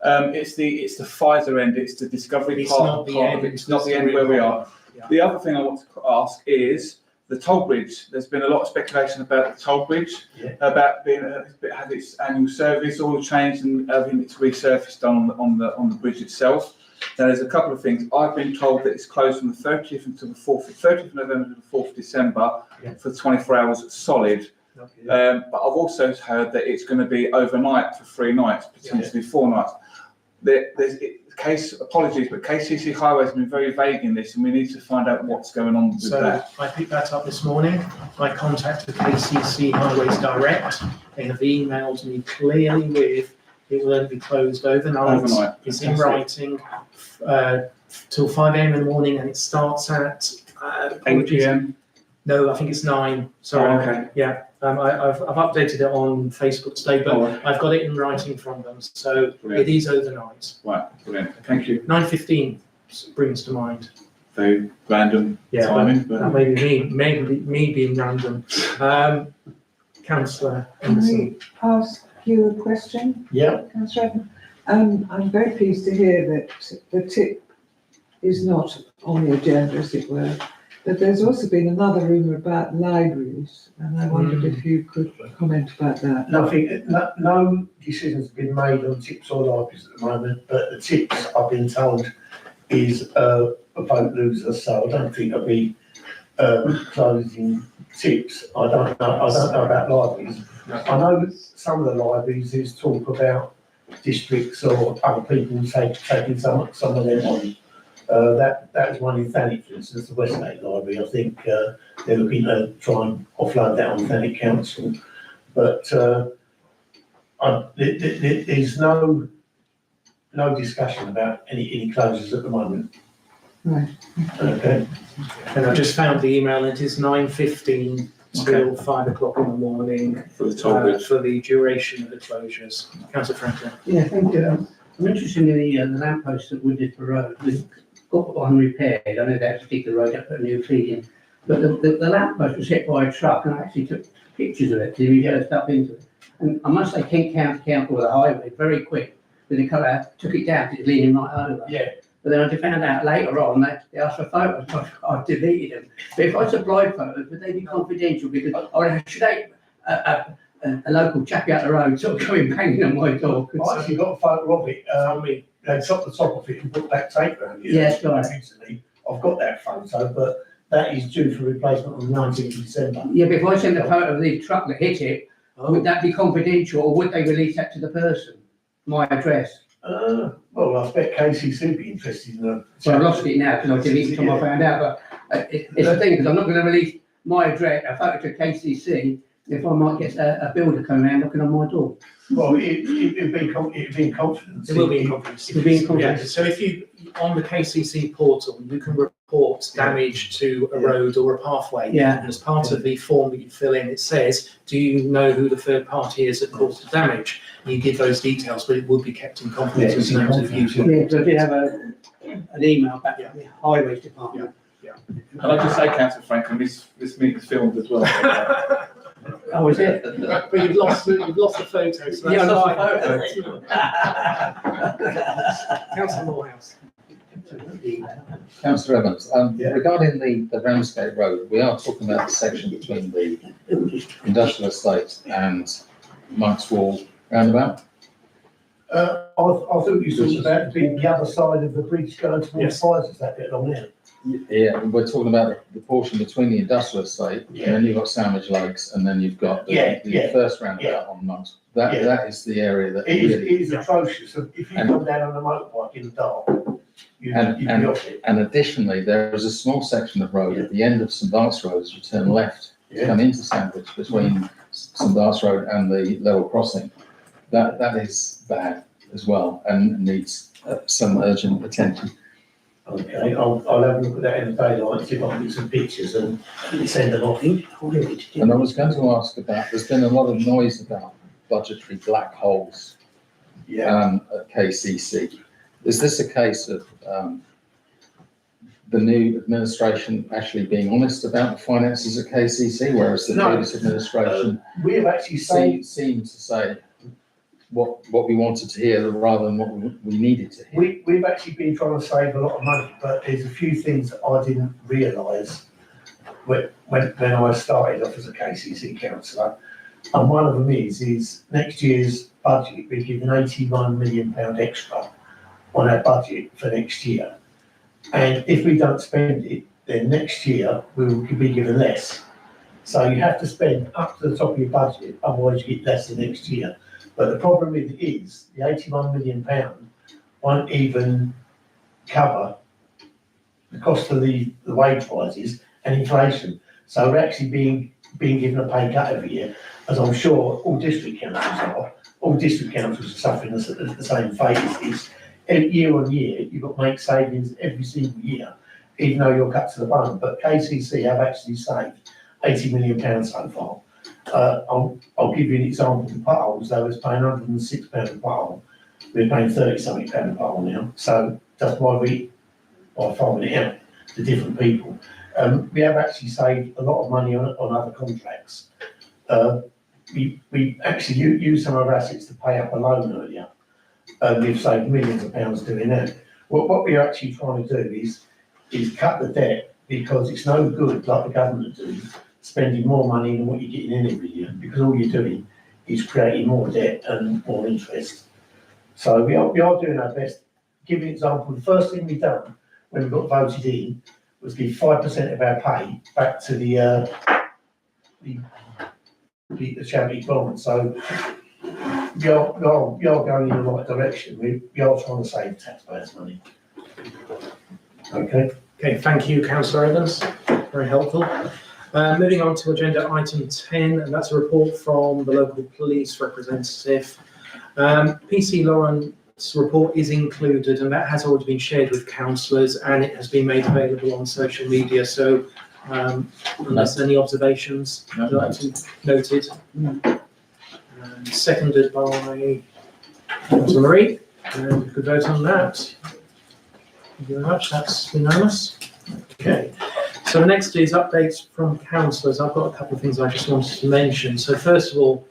It's the Pfizer end, it's the Discovery It's part not the of end, it. It's not the end where we are. Yeah. The other thing I want to ask is the toll bridge. There's been a lot of speculation about the toll bridge, about being it has its annual service, all changed, and having its resurfaced on the bridge itself. Now there's a couple of things. I've been told that it's closed from the 30th until the 30th of November to the 4th of December for 24 hours solid. But I've also heard that it's going to be overnight for 3 nights, potentially 4 nights. Apologies, but KCC Highways have been very vague in this, and we need to find out what's going on with that. I picked that up this morning. I contacted KCC Highways Direct. They have emailed me clearly with it will only be closed overnight. It's in writing till 5 a.m. in the morning, and it starts at 8 p.m. No, I think it's 9. Sorry. Oh, okay. Yeah. I've updated it on Facebook today, but I've got it in writing from them, so Brilliant. it is overnight. Right, brilliant. Thank you. 9:15 brings to mind. Very random timing, but Maybe me being random. Councillor Emerson. Can I ask you a question? Yeah. Councillor Evans? I'm very pleased to hear that the tip is not on the agenda, as it were. But there's also been another rumour about libraries, and I wondered if you could comment about that. No decisions have been made on tips or libraries at the moment, but the tips, I've been told, is a vote loser, so I don't think I'll be closing tips. I don't know about libraries. I know that some of the libraries is talk about districts or other people taking some of them on. That was one in Thanet, for instance, the Westgate Library. I think they're looking to try and offload that on Thanet Council. But there's no discussion about any closures at the moment. Right. Okay. And I just found the email, and it is 9:15 till 5 o'clock in the morning for the toll bridge. for the duration of the closures. Councillor Franklin. Yeah, thank you. I'm interested in the lampposts at Woodlisborough Road. We've got one repaired. I know they have to dig the road up, put a new feed in. But the lamppost was hit by a truck, and I actually took pictures of it to rehearse up into it. And I must say, Kent County Council with the highway, very quick, with the colour, took it down, it was leaning right over. Yeah. But then I found out later on that they asked for photos, I deleted them. But if I supplied photos, would they be confidential? Because should a local chappie out the road sort of coming banging on my door? I actually got a photo of it. They chopped the top of it and put that tape around it. Yes, right. Recently, I've got that photo, but that is due for replacement on the 19th of December. Yeah, but if I send a photo of the truck that hit it, would that be confidential, or would they release that to the person? My address? Well, I expect KCC would be interested in that. So I lost it now because I deleted it when I found out, but it's the thing, because I'm not going to release my address, a photo to KCC, if I might get a builder coming around knocking on my door. Well, it'd be in confidence. It will be in confidence. It'll be in confidence. Yeah, so if you, on the KCC portal, you can report damage to a road or a pathway. Yeah. And as part of the form that you fill in, it says, do you know who the third party is that caused the damage? And you give those details, but it will be kept in confidence in terms of you. Yeah, because I did have an email back from the Highways Department. And I just say, Councillor Franklin, this meeting's filmed as well. Oh, is it? But you've lost the photo. So Yeah, I that's lost the fine. Councillor Morehouse. Councillor Evans, Yeah. regarding the Ramsgate Road, we are talking about the section between the industrial estate and Monk's Wall roundabout. I thought you talking about the other side of the bridge going towards Yes. Pfizer's, that bit along there. Yeah, we're talking about the portion between the industrial estate, and then you've got Sandwich Lakes, and then you've got Yeah, the yeah. first roundabout on Monks. That Yeah. that is the area that It really, is atrocious. If you And- come down on a motorbike in the dark, you'd be off it. and additionally, there is a small section of road at the end of St Bart's Road as you turn left to Yeah. come into Sandwich between St Bart's Road and the level crossing. That is bad as well and needs some urgent attention. Okay, I'll have a look at that in the daylight, see if I can get some pictures and send them off. And I was going to ask about, there's been a lot of noise about budgetary black holes Yeah, at KCC. Is this a case of the new administration actually being honest about the finances at KCC, whereas the No. previous administration we have actually saved, seemed to say what we wanted to hear rather than what we needed to hear? we've actually been trying to save a lot of money, but there's a few things that I didn't realise when I started off as a KCC councillor. And one of them is next year's budget, we're given £81 million extra on our budget for next year. And if we don't spend it, then next year we will be given less. So you have to spend up to the top of your budget, otherwise you get less the next year. But the problem with it is the £81 million won't even cover the cost of the wage rises and inflation. So we're actually being given a pay cut every year, as I'm sure all district councils are. All district councils are suffering the same fate as this. Year on year, you've got to make savings every single year, even though you're cut to the bone. But KCC have actually saved £80 million so far. I'll give you an example. The potholes, they was paying £106 a pothole. We're paying 30-something pound a pothole now. So that's why by farming it out to different people. We have actually saved a lot of money on other contracts. We actually used some of our assets to pay up a loan earlier. We've saved millions of pounds doing that. What we're actually trying to do is cut the debt, because it's no good, like the government do, spending more money than what you're getting in every year, because all you're doing is creating more debt and more interest. So we are doing our best. Give you an example, the first thing we've done when we got voted in was give 5% of our pay back to the charity bond. So we are going in the right direction. We are trying to save taxpayers' money. Okay. Okay, thank you, Councillor Evans. Very helpful. Moving on to agenda item 10, and that's a report from the local police representative. PC Lawrence's report is included, and that has already been shared with councillors, and it has been made available on social media. So, unless there are any observations, I'd like to noted. Seconded by Councillor Marie, and we could vote on that. Thank you very much. That's unanimous. Okay. So the next is updates from councillors. I've got a couple of things I just wanted to mention. So first of all,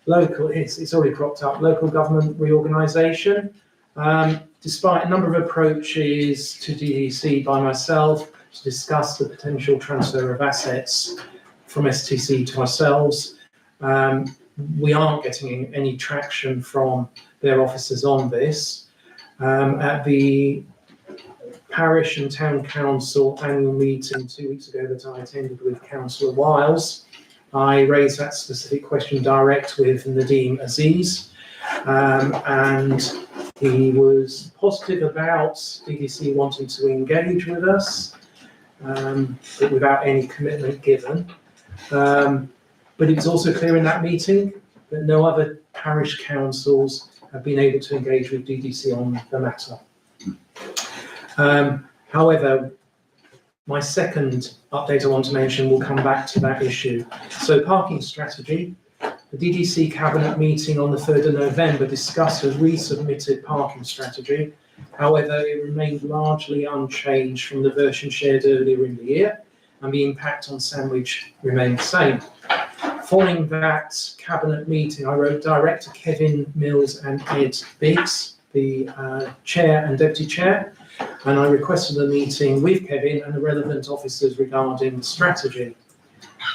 local, it's already cropped up, local government reorganisation. Despite a number of approaches to DDC by myself to discuss the potential transfer of assets from STC to ourselves, we aren't getting any traction from their officers on this. At the Parish and Town Council annual meeting 2 weeks ago that I attended with Councillor Wiles, I raised that specific question direct with Nadeem Aziz, and he was positive about DDC wanting to engage with us, but without any commitment given. But it was also clear in that meeting that no other parish councils have been able to engage with DDC on the matter. However, my second update I want to mention will come back to that issue. So parking strategy. The DDC Cabinet meeting on the 3rd of November discussed a resubmitted parking strategy. However, it remained largely unchanged from the version shared earlier in the year, and the impact on Sandwich remained the same. Following that Cabinet meeting, I wrote direct to Kevin Mills and Ed Biggs, the Chair and Deputy Chair, and I requested a meeting with Kevin and the relevant officers regarding the strategy.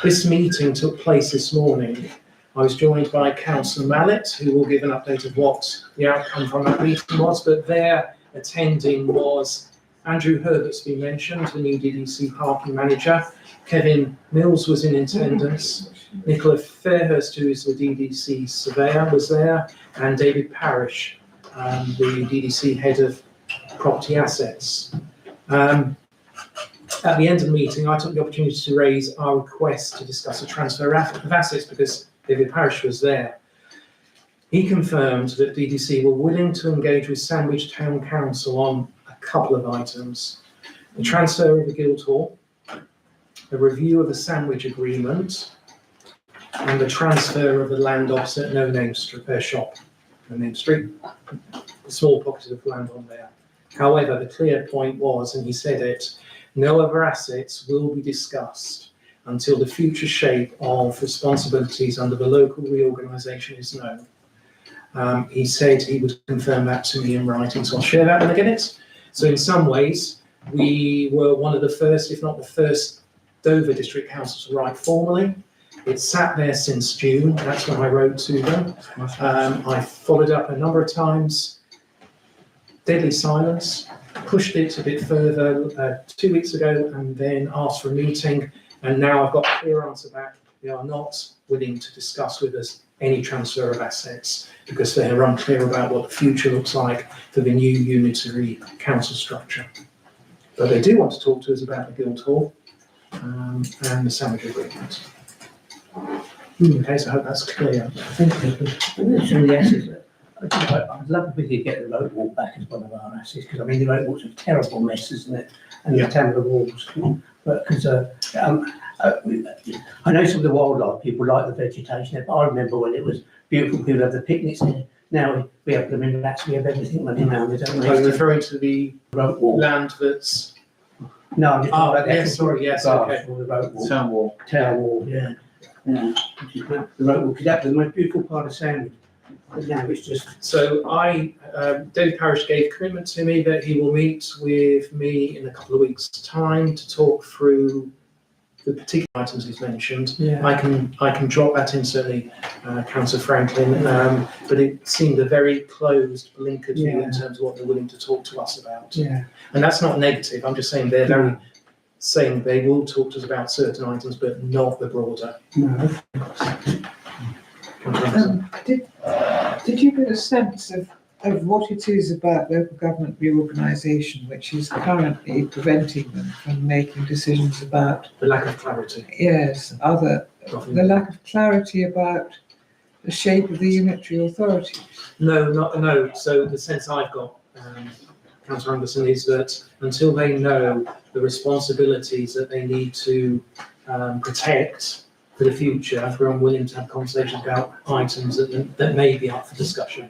This meeting took place this morning. I was joined by Councillor Mallet, who will give an update of what the outcome from that meeting was, but there attending was Andrew Herbert's been mentioned, the new DDC parking manager. Kevin Mills was in attendance. Nicola Fairhurst, who is the DDC surveyor, was there, and David Parish, the DDC head of property assets. At the end of the meeting, I took the opportunity to raise our request to discuss a transfer of assets because David Parish was there. He confirmed that DDC were willing to engage with Sandwich Town Council on a couple of items: the transfer of the Guildhall, a review of the Sandwich agreement, and the transfer of the land opposite No Name Shop, No Name Street, a small pocket of land on there. However, the clear point was, and he said it, no other assets will be discussed until the future shape of responsibilities under the local reorganisation is known. He said he would confirm that to me in writing, so I'll share that when I get it. So in some ways, we were one of the first, if not the first, Dover District Council to write formally. It's sat there since June, that's when I wrote to them. I followed up a number of times, deadly silence, pushed it a bit further 2 weeks ago, and then asked for a meeting, and now I've got a clear answer back. They are not willing to discuss with us any transfer of assets because they are unclear about what the future looks like for the new unitary council structure. But they do want to talk to us about the Guildhall and the Sandwich agreement. Okay, so I hope that's clear. I think it's some of the assets that, I'd love if we could get the road walk back as one of our assets, because I mean, the road walk's a terrible mess, isn't it? And the town of the walls, but because I know some of the wildlife people like the vegetation there, but I remember when it was beautiful, people have the picnics there. Now we have them in rats, we have everything running around, we don't Are you referring to the road walk. land that's... No, I'm just talking about the yes, actual sorry, yes, grass okay. or the road walk. Town wall. Town wall, yeah. Yeah. The road walk is that the most beautiful part of Sandwich. But now it's just, So David Parish gave commitment to me that he will meet with me in a couple of weeks' time to talk through the particular items he's mentioned. Yeah. I can drop that in, certainly, Councillor Franklin, but it seemed a very closed, blinkered view in terms of what they're willing to talk to us about. Yeah. And that's not negative, I'm just saying they're very saying they will talk to us about certain items, but not the broader. no. Did you get a sense of what it is about local government reorganisation which is currently preventing them from making decisions about, The lack of clarity. yes, the lack of clarity about the shape of the unitary authority? No. So the sense I've got, Councillor Anderson, is that until they know the responsibilities that they need to protect for the future, we're unwilling to have conversations about items that may be up for discussion.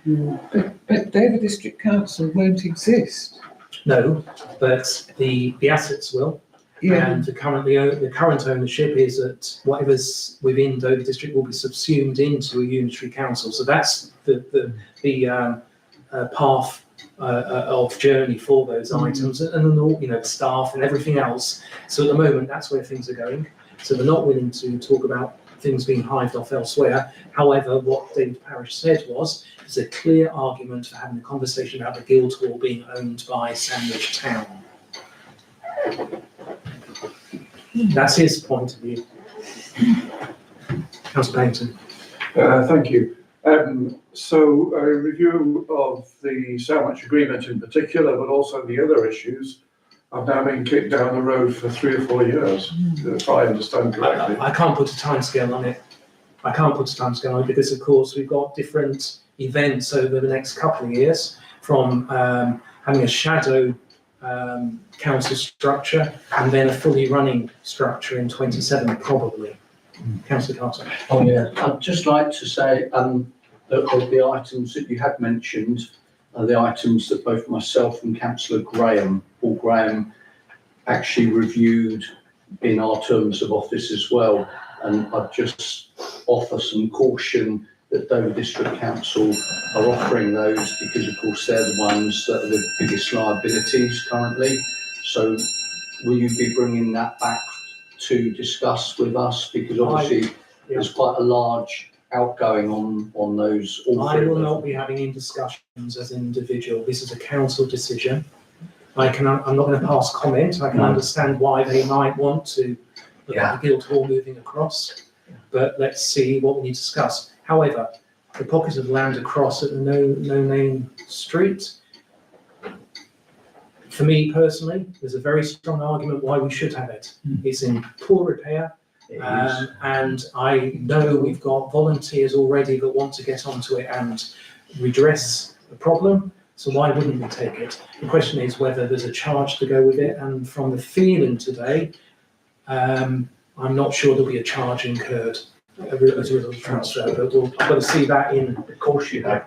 But Dover District Council won't exist. No, but the assets will. Yeah. And the current ownership is that whatever's within Dover District will be subsumed into a unitary council. So that's the path of journey for those items, and then all, the staff and everything else. So at the moment, that's where things are going. So they're not willing to talk about things being hived off elsewhere. However, what David Parish said was, there's a clear argument for having a conversation about the Guildhall being owned by Sandwich Town. That's his point of view. Councillor Payton. Thank you. So a review of the Sandwich agreement in particular, but also the other issues, have now been kicked down the road for 3 or 4 years, if I understand correctly. I can't put a timescale on it. Because, of course, we've got different events over the next couple of years, from having a shadow council structure and then a fully running structure in 27, probably. Councillor Carter. Oh yeah, I'd just like to say that of the items that you had mentioned are the items that both myself and Councillor Paul Graham, actually reviewed in our terms of office as well. And I'd just offer some caution that Dover District Council are offering those because, of course, they're the ones that are the biggest liabilities currently. So will you be bringing that back to discuss with us? Because obviously there's quite a large outgoing on those. I will not be having any discussions as an individual. This is a council decision. I'm not going to pass comment. I can understand why they might want to look at the Guildhall moving across, but let's see what we need to discuss. However, the pocket of land across at the no name street, for me personally, there's a very strong argument why we should have it. It's in poor repair. And I know we've got volunteers already that want to get onto it and redress the problem, so why wouldn't we take it? The question is whether there's a charge to go with it, and from the feeling today, I'm not sure there'll be a charge incurred as a result of transfer, but I've got to see that in. Of course you have,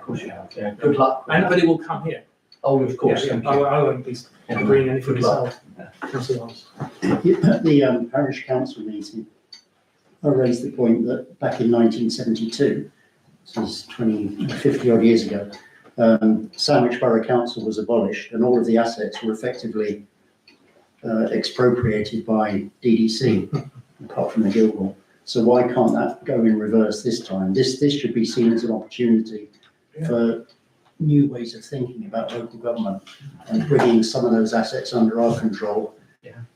yeah. Good luck. But it will come here. Oh, of course, Yeah, thank I you. won't be agreeing anything Good luck. myself. Councillor Lawrence. At the parish council meeting, I raised the point that back in 1972, this is 50 odd years ago, Sandwich Borough Council was abolished and all of the assets were effectively expropriated by DDC, apart from the Guildhall. So why can't that go in reverse this time? This should be seen as an opportunity for new ways of thinking about local government, and bringing some of those assets under our control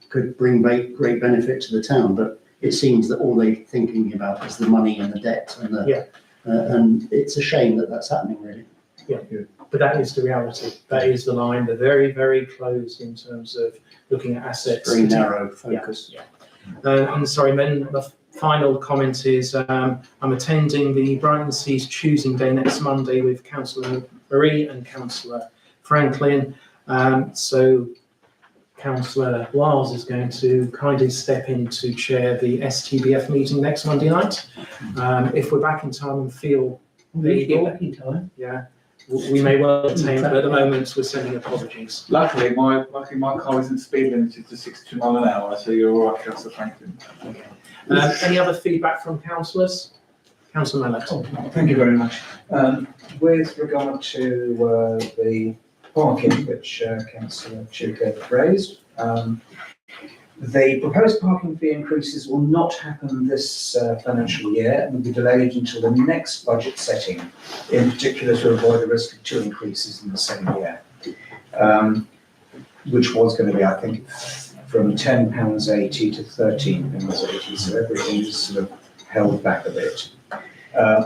could bring great benefit to the town. But it seems that all they're thinking about is the money and the debt, and and it's a shame that that's happening, really. Yeah, but that is the reality. That is the line. They're very, very closed in terms of looking at assets. Very narrow focus. And sorry, then the final comment is I'm attending the Brighton Seas Choosing Day next Monday with Councillor Marie and Councillor Franklin. So Councillor Wiles is going to kindly step in to chair the STBF meeting next Monday night. If we're back in time and feel able, we may well attain, but at the moment we're sending apologies. Luckily, my car isn't speed limited to 62 miles an hour, so you're all right, Councillor Franklin. Any other feedback from councillors? Councillor Mellett. Thank you very much. With regard to the parking, which Councillor Chewcase raised, the proposed parking fee increases will not happen this financial year and will be delayed until the next budget setting, in particular to avoid the risk of two increases in the same year, which was going to be, I think, from £10.80 to £13.80, so everything is sort of held back a bit.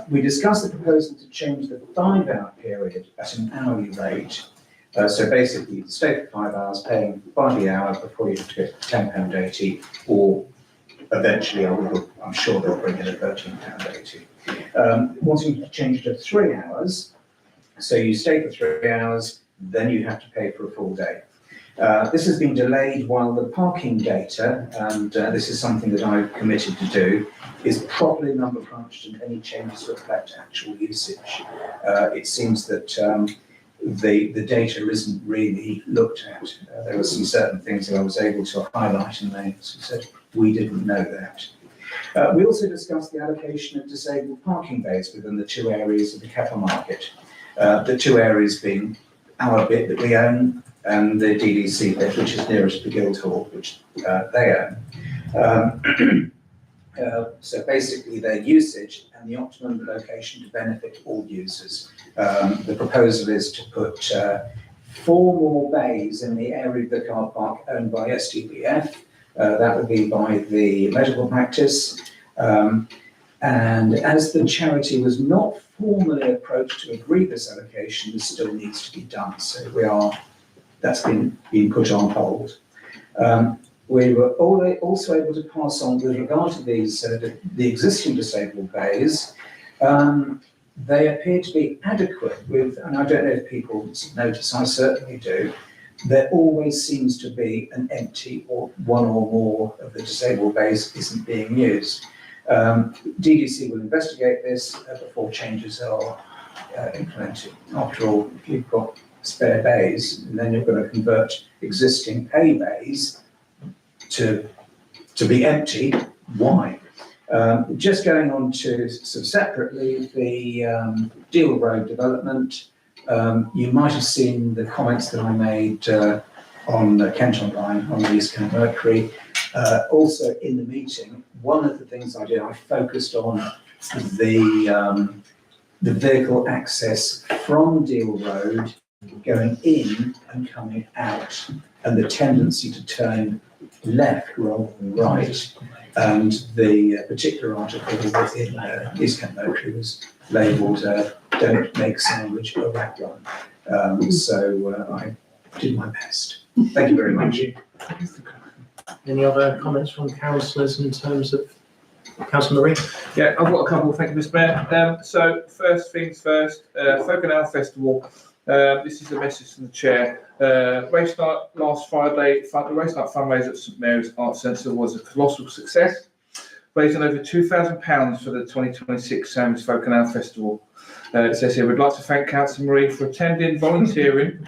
We discussed the proposal to change the 5-hour period at an hourly rate. So basically, you stay for 5 hours, paying by the hour before you have to get £10.80, or eventually, I'm sure they'll bring in a £13.80. Wanting to change it to 3 hours, so you stay for 3 hours, then you have to pay for a full day. This has been delayed while the parking data, and this is something that I've committed to do, is properly number crunched and any changes reflect actual usage. It seems that the data isn't really looked at. There were some certain things that I was able to highlight, and they said, we didn't know that. We also discussed the allocation of disabled parking bays within the two areas of the Keppel Market. The two areas being our bit that we own, and the DDC bit, which is nearest to Guildhall, which they own. So basically their usage and the optimum location to benefit all users. The proposal is to put 4 more bays in the area of the car park owned by STBF. That would be by the medical practice. And as the charity was not formally approached to agree this allocation, this still needs to be done. So that's been put on hold. We were also able to pass on with regard to these, the existing disabled bays. They appear to be adequate and I don't know if people notice, I certainly do, there always seems to be an empty or one or more of the disabled bays isn't being used. DDC will investigate this before changes are implemented. After all, if you've got spare bays, and then you're going to convert existing pay bays to be empty, why? Just going on to sort of separately, the Deal Road development. You might have seen the comments that I made on the Kent Online, on the East Kent Mercury. Also in the meeting, one of the things I did, I focused on the vehicle access from Deal Road going in and coming out, and the tendency to turn left rather than right. And the particular article in East Kent Mercury was labelled "Don't Make Sandwich a Rat Run." So I did my best. Thank you very much. Any other comments from councillors in terms of Councillor Marie? Yeah, I've got a couple. Thank you, Mr. Mayor. So first things first, Folk and Owl Festival. This is a message from the chair. Race night last Friday, the race night fundraiser at St Mary's Arts Centre was a colossal success, raising over £2,000 for the 2026 Sammy's Folk and Owl Festival. It says here, we'd like to thank Councillor Marie for attending, volunteering,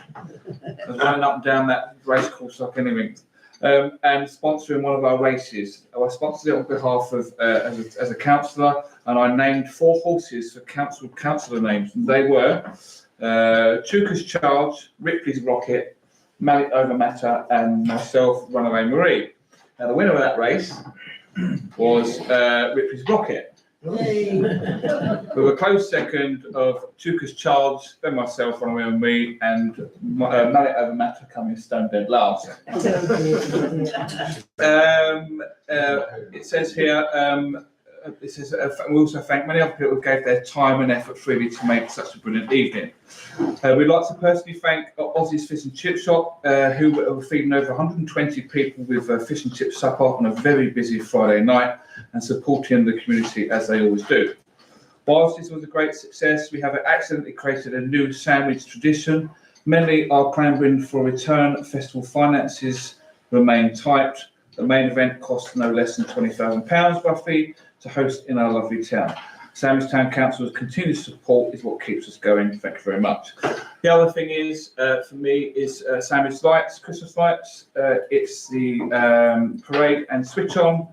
and running up and down that race course like anything, and sponsoring one of our races. I sponsored it on behalf of, as a councillor, and I named 4 horses for councillor names, and they were Chuka's Charge, Ripley's Rocket, Mallet Over Matter, and myself, Runaway Marie. Now, the winner of that race was Ripley's Rocket, with a close second of Chuka's Charge, then myself, Runaway Marie, and Mallet Over Matter coming stone dead last. It says here, we also thank many other people who gave their time and effort freely to make such a brilliant evening. We'd like to personally thank Aussie's Fish and Chip Shop, who were feeding over 120 people with fish and chip supper on a very busy Friday night and supporting the community as they always do. Whilst this was a great success, we have accidentally created a new sandwich tradition. Many are clamoring for a return. Festival finances remain tight. The main event costs no less than £20,000 roughly to host in our lovely town. Sammy's Town Council's continued support is what keeps us going. Thank you very much. The other thing is, for me, is Sammy's Lights, Christmas lights. It's the parade and switch on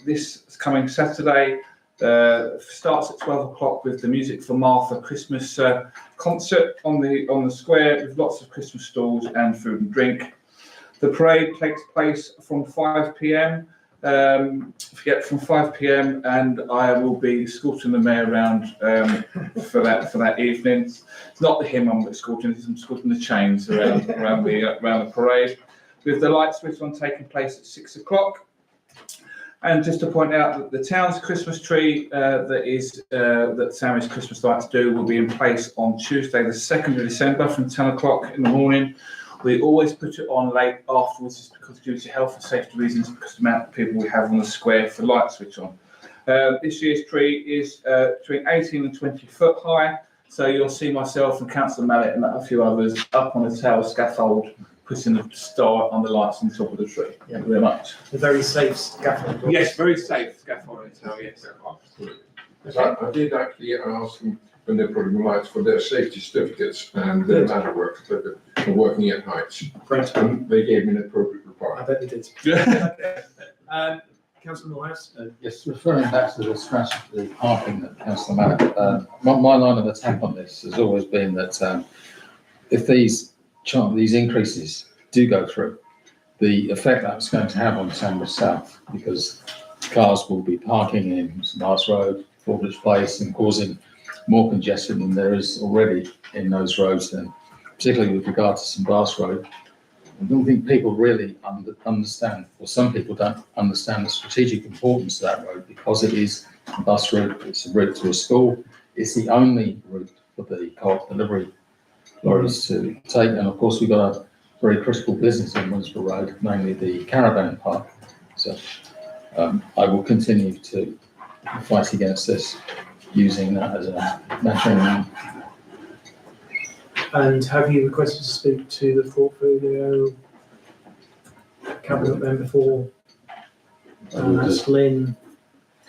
this coming Saturday. Starts at 12 o'clock with the Music for Martha Christmas concert on the square with lots of Christmas stalls and food and drink. The parade takes place from 5 p.m. From 5 p.m. and I will be escorting the mayor around for that evening. It's not the hymn I'm escorting; I'm escorting the chains around the parade. With the light switch on taking place at 6 o'clock. And just to point out that the town's Christmas tree that Sammy's Christmas Lights do will be in place on Tuesday, the 2nd of December from 10 o'clock in the morning. We always put it on late afterwards, just because due to health and safety reasons, because of the amount of people we have on the square for light switch on. This year's tree is between 18 and 20 foot high, so you'll see myself and Councillor Mallet and a few others up on a tail scaffold, putting the star on the lights on the top of the tree. Thank you very much. A very safe scaffold. Yes, very safe scaffold. Yes. I did actually ask them when they're putting lights for their safety certificates and their ladder work for working at heights. Great. And they gave me an appropriate reply. I bet they did. Councillor Moores? Yes, referring back to the strategy, the parking that Councillor Mallet, my line of attack on this has always been that if these increases do go through, the effect that's going to have on Sandwich South, because cars will be parking in St Mark's Road, Fordridge Place, and causing more congestion than there is already in those roads, and particularly with regard to St Mark's Road. I don't think people really understand, or some people don't understand the strategic importance of that road, because it is a bus route, it's a route to a school, it's the only route for the co-op delivery lorries to take, and of course we've got a very critical business in Winsborough Road, namely the caravan park. So I will continue to fight against this, using that as a measure. And have you requested to speak to the portfolio cabinet member for that's Lynn?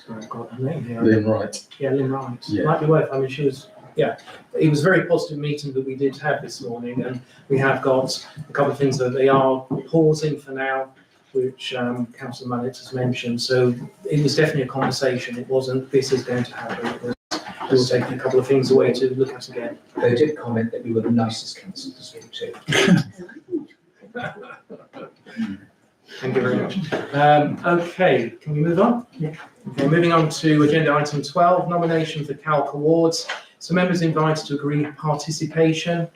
Sorry, I've got her name here. Lynn Wright. Yeah, Lynn Wright. Yeah. Might be worth. I mean, she was. Yeah, it was a very positive meeting that we did have this morning, and we have got a couple of things that they are pausing for now. which Councillor Mallett has mentioned. So it was definitely a conversation. It wasn't, this is going to happen. It was, we were taking a couple of things away to look at again. They did comment that we were the nicest council to speak to. Thank you very much. Okay, can we move on? Yeah. Okay, moving on to agenda item 12, nomination for Calc Awards. So members invited to agree participation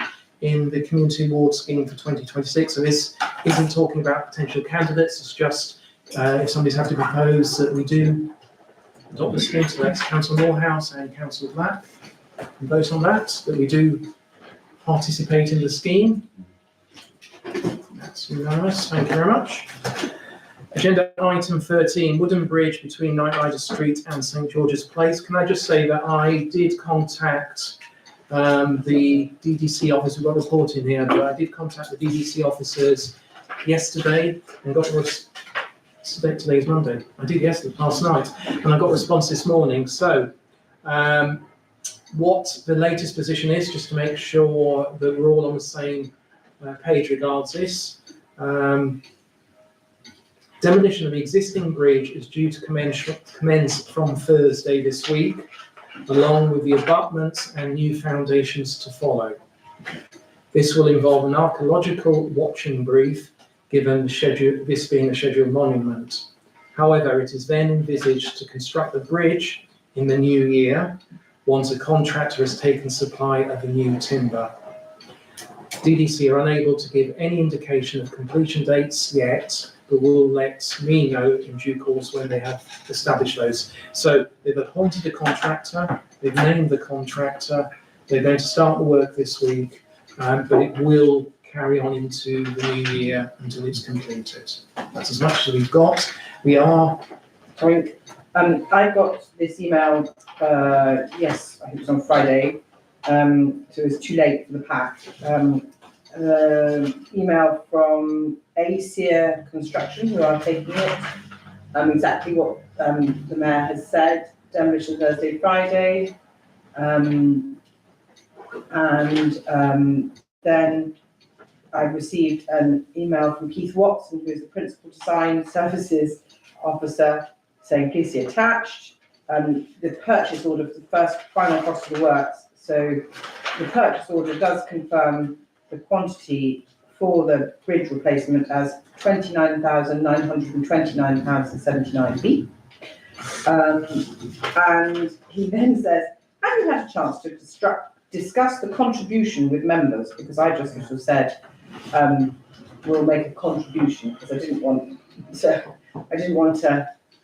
in the Community Award Scheme for 2026. So this isn't talking about potential candidates, it's just if somebody's happy to propose that we do adopt the scheme, so that's Councillor Morehouse and Councillor Black. And vote on that we do participate in the scheme. That's unanimous, thank you very much. Agenda item 13, Wooden Bridge between Knight Rider Street and St George's Place. Can I just say that I did contact the DDC office, we've got a report in here, but I did contact the DDC officers yesterday and got a today is Monday. I did yesterday, last night, and I got a response this morning. So what the latest position is, just to make sure that we're all on the same page regards this. Demolition of the existing bridge is due to commence from Thursday this week, along with the abutments and new foundations to follow. This will involve an archaeological watching brief, given the schedule, this being a scheduled monument. However, it is then envisaged to construct the bridge in the new year, once a contractor has taken supply of the new timber. DDC are unable to give any indication of completion dates yet, but will let me know in due course when they have established those. So they've appointed a contractor, they've named the contractor, they're going to start the work this week, but it will carry on into the new year until it's completed. That's as much as we've got. We are, Sorry, I got this email, yes, I think it was on Friday, so it was too late for the pack. Email from ACER Construction, who are taking it, exactly what the mayor has said, demolition Thursday, Friday. Then I received an email from Keith Watson, who is the Principal Design Services Officer, saying please see attached. The purchase order for the first final cost of the works. So the purchase order does confirm the quantity for the bridge replacement as £29,929.79. And he then says, have you had a chance to discuss the contribution with members? Because I just sort of said, we'll make a contribution, because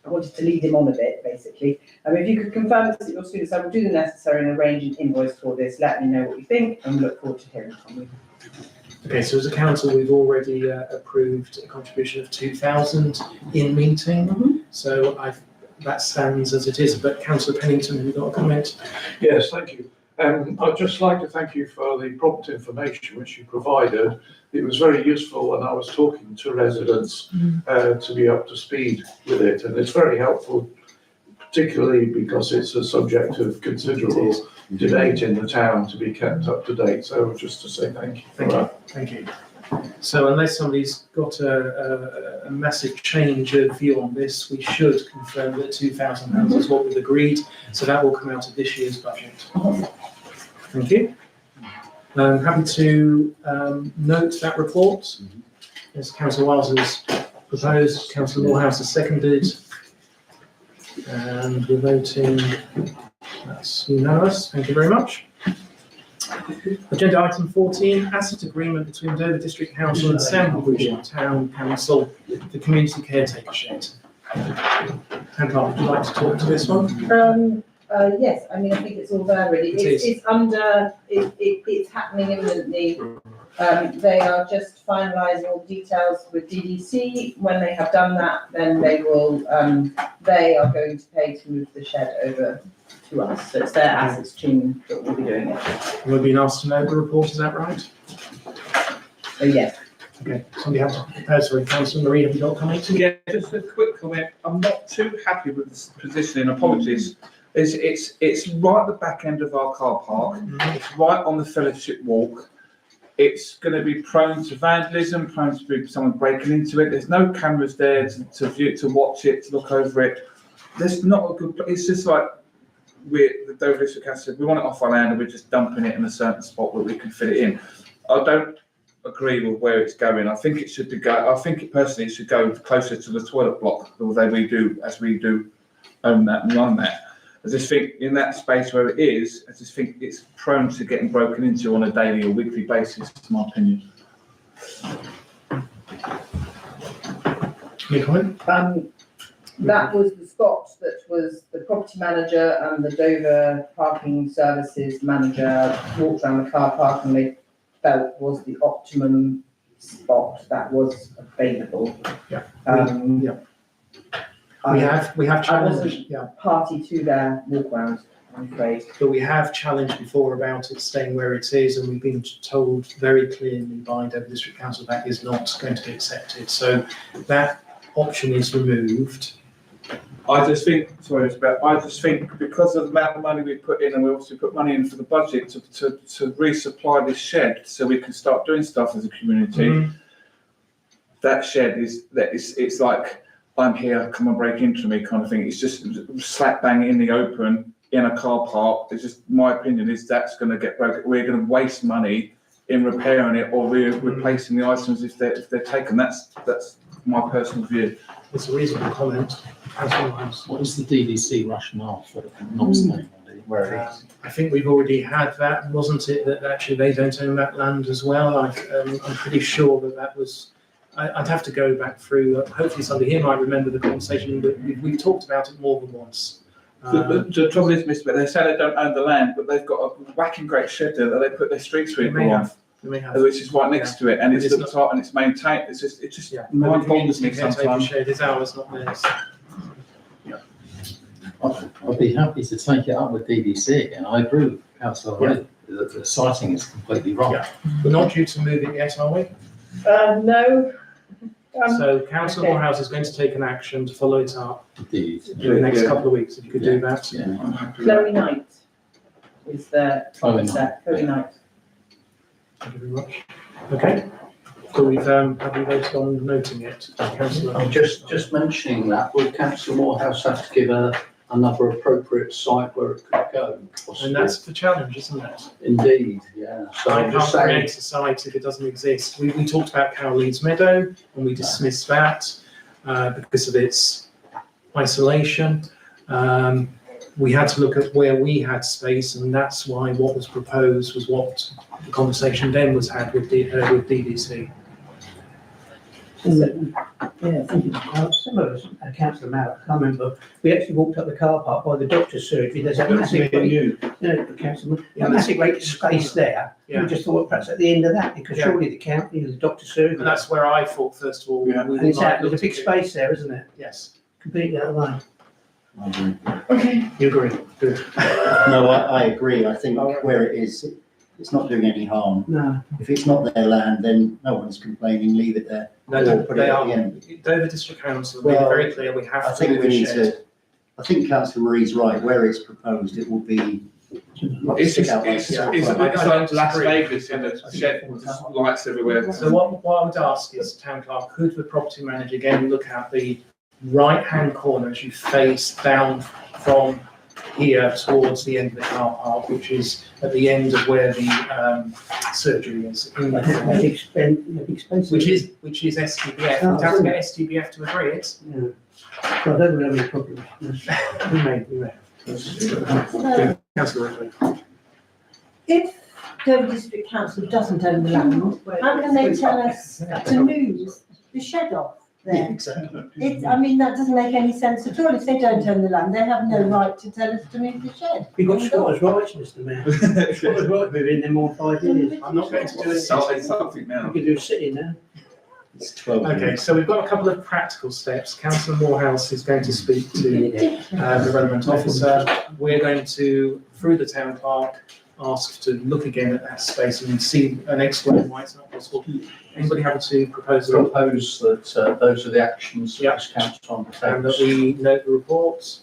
I wanted to lead him on a bit, basically. If you could confirm this at your students, I will do the necessary and arrange an invoice for this. Let me know what you think, and look forward to hearing from you. okay, so as a council, we've already approved a contribution of 2,000 in meeting. So that stands as it is, but Councillor Pennington, have you got a comment? Yes, thank you. I'd just like to thank you for the prompt information which you provided. It was very useful when I was talking to residents to be up to speed with it, and it's very helpful, particularly because it's a subject of considerable debate in the town to be kept up to date. So just to say thank you for that. Thank you. So unless somebody's got a massive change of view on this, we should confirm that £2,000 is what we've agreed. So that will come out of this year's budget. Thank you. I'm happy to note that report. As Councillor Wiles has proposed, Councillor Morehouse has seconded. And we're voting, that's unanimous. Thank you very much. Agenda item 14, asset agreement between Dover District Council and Sandwich Town Council, the community caretaker shed. Hankar, would you like to talk to this one? Yes, I think it's all there really. It's happening imminently. They are just finalising all the details with DDC. When they have done that, then they are going to pay to move the shed over to us. So it's their assets team that will be doing it. We've been asked to know the report, is that right? So yes. Okay, somebody has to, sorry, Councillor Marie, have you got a comment? Yeah, just a quick comment. I'm not too happy with this positioning, apologies. It's right at the back end of our car park. It's right on the Fellowship Walk. it's going to be prone to vandalism, prone to be someone breaking into it. There's no cameras there to view, to watch it, to look over it. There's not a good. It's just like the Dover District Council said, we want it off our land and we're just dumping it in a certain spot where we can fit it in. I don't agree with where it's going. I think it should go. I think it personally should go closer to the toilet block, although we do own that and run that. I just think in that space where it is, I just think it's prone to getting broken into on a daily or weekly basis, in my opinion. Any comment? That was the spot that was the property manager and the Dover Parking Services manager walked around the car park and they felt was the optimum spot that was available. Yeah. Yeah. We have I challenged, wasn't yeah, party to their walk around, I'm afraid. but we have challenged before about it staying where it is, and we've been told very clearly by Dover District Council that is not going to be accepted. So that option is removed. I just think because of the amount of money we put in, and we also put money in for the budget to resupply this shed so we can start doing stuff as a community. That shed it's like, I'm here, come and break into me kind of thing. It's just slap bang in the open in a car park. It's just, my opinion is that's going to get broken. We're going to waste money in repairing it or replacing the items if they're taken. That's my personal view. It's a reasonable comment. What is the DDC rationale for not staying where it is? I think we've already had that, wasn't it? That actually they don't own that land as well. I'm pretty sure that was. I'd have to go back through. Hopefully, somebody here might remember the conversation, but we've talked about it more than once. The trouble is, Mr. They say they don't own the land, but they've got a whacking great shed there that they put their street sweeper on, which is right next to it, and it's looked up and it's maintained. It's just mind boggles me sometimes. Shed is ours, not theirs. I'd be happy to take it up with DDC again. I agree with Councillor Ray that the siting is completely wrong. Yeah. We're not due to move it yet, are we? No. So Councillor Morehouse is going to take an action to follow it up Indeed. in the next couple of weeks, if you could do that. Yeah. I'm happy with that. Chloe Knight is the Chloe set. Chloe Knight. Thank you very much. Okay. So we've, have we voted on noting it, Councillor? I'm just mentioning that, will Councillor Morehouse have to give another appropriate site where it could go? Possibly? And that's the challenge, isn't it? Indeed, yeah. So I I'm just can't saying, create a site if it doesn't exist. We talked about Carol Leeds Meadow and we dismissed that because of its isolation. We had to look at where we had space, and that's why what was proposed was what the conversation then was had with DDC. Yeah, thank you. Some of us, Councillor Mallett, I can't remember, we actually walked up the car park by the doctor's surgery. There's a massive, Councillor, a massive great space there. Yeah. We just thought perhaps at the end of that, because Yeah. surely the county, the doctor's surgery. And that's where I thought, first of all, Yeah. we And it's might out, there's look a big at it. space there, isn't there? Yes, Completely out of line. you agree. Good. No, I agree. I think where it is, it's not doing any harm. No. If it's not their land, then no one's complaining, leave it there. No, Or put it they at are. the end. Dover District Council made it Well, very clear we I have to think move we the need shed. to, I think Councillor Marie's right, where it's proposed, it will be. It's stick just, out like it's, a it's sore thumb. like Las Vegas in a shed with just lights everywhere. So what I would ask is, Town Clerk, could the property manager again look at the right-hand corner as you face down from here towards the end of the car park, which is at the end of where the surgery is, in A the, big space. which is STBF. We'd have to get STBF to agree it. Yeah. So I don't have any problem. We may. Councillor Ripley. If Dover District Council doesn't own the land, how can they tell us to move the shed off there? Exactly. I mean, that doesn't make any sense at all. If they don't own the land, they have no right to tell us to move the shed. We've got squatters' rights, Mr Mayor. Squatters' rights, we've been there more than 5 years. I'm not going to do a Something now. We could do a sitting now. It's 12 Okay, minutes. so we've got a couple of practical steps. Councillor Morehouse is going to speak to the relevant officer. We're going to, through the town clerk, ask to look again at that space and see and explain why it's not possible. Anybody have to propose that? propose that those are the actions that this council And that undertakes. we note the reports.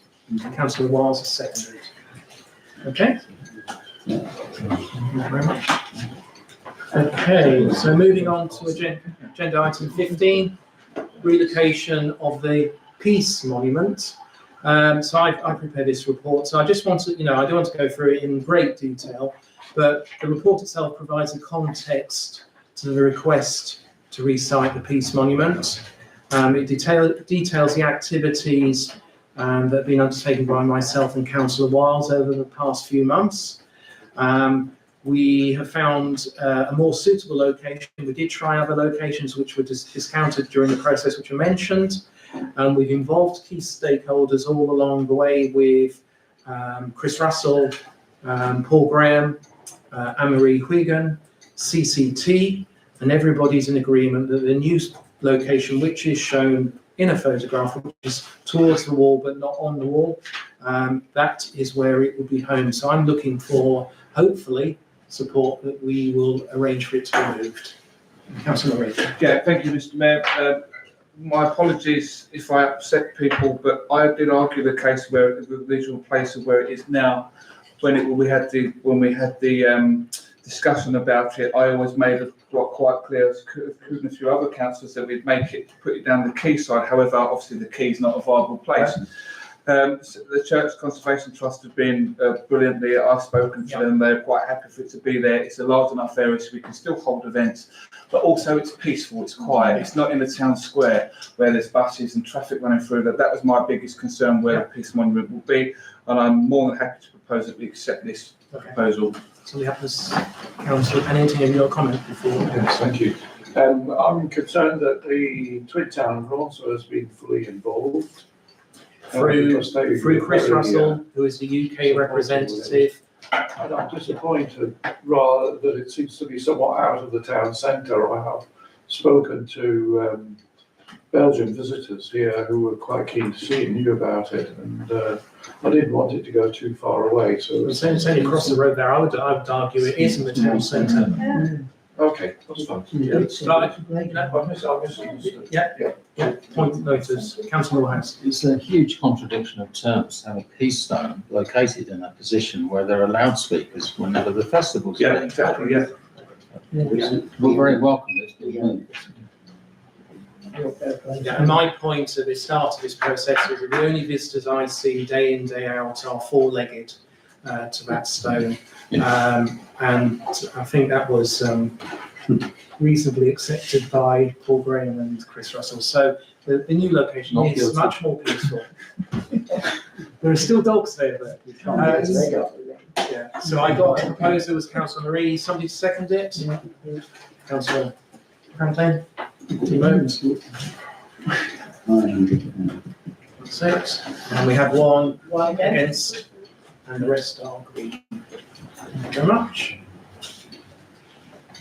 Councillor Wiles has seconded. Okay? Thank you very much. Okay, so moving on to agenda item 15, relocation of the Peace Monument. So I prepared this report, so I just want to, I don't want to go through it in great detail, but the report itself provides a context to the request to resite the Peace Monument. It details the activities that have been undertaken by myself and Councillor Wiles over the past few months. We have found a more suitable location. We did try other locations which were discounted during the process, which were mentioned. We've involved key stakeholders all along the way with Chris Russell, Paul Graham, Anne-Marie Huygen, CCT, and everybody's in agreement that the new location, which is shown in a photograph, which is towards the wall but not on the wall, that is where it will be home. So I'm looking for, hopefully, support that we will arrange for it to be moved. Councillor Murray. Yeah, thank you, Mr. Mayor. My apologies if I upset people, but I did argue the case where the original place of where it is now. When we had the discussion about it, I always made it quite clear, including a few other councillors, that we'd put it down the quay side. However, obviously the quay is not a viable place. The Church Conservation Trust have been brilliantly. I've spoken to them. They're quite happy for it to be there. It's a large enough area so we can still hold events, but also it's peaceful. It's quiet. It's not in the town square where there's buses and traffic running through. That was my biggest concern, where the Peace Monument will be, and I'm more than happy to propose that we accept this proposal. So we have this, Councillor Pennington, in your comment before. Yes, thank you. I'm concerned that the Twin Town Council has been fully involved. Through Chris Russell, who is the UK representative. And I'm disappointed rather that it seems to be somewhat out of the town centre. I have spoken to Belgian visitors here who were quite keen to see and knew about it, and I didn't want it to go too far away. So it's only across the road there. I would argue it is in the town centre. Okay, that's fine. Yeah. Point notice, Councillor Moorhouse. It's a huge contradiction of terms to have a peace stone located in a position where there are loudspeakers whenever the festival's Yeah, going. exactly. Yeah. We're very welcome it's been moved. And my point at the start of this process is that the only visitors I see day in, day out are four-legged to that stone. And I think that was reasonably accepted by Paul Graham and Chris Russell. So the new location Not is guilty. much more peaceful. There are still dogs there, but yeah. So I got a proposal, was Councillor Marie. Somebody second it? Councillor Franklin? Vote. 6. And we have one against, and the rest are green. Thank you very much.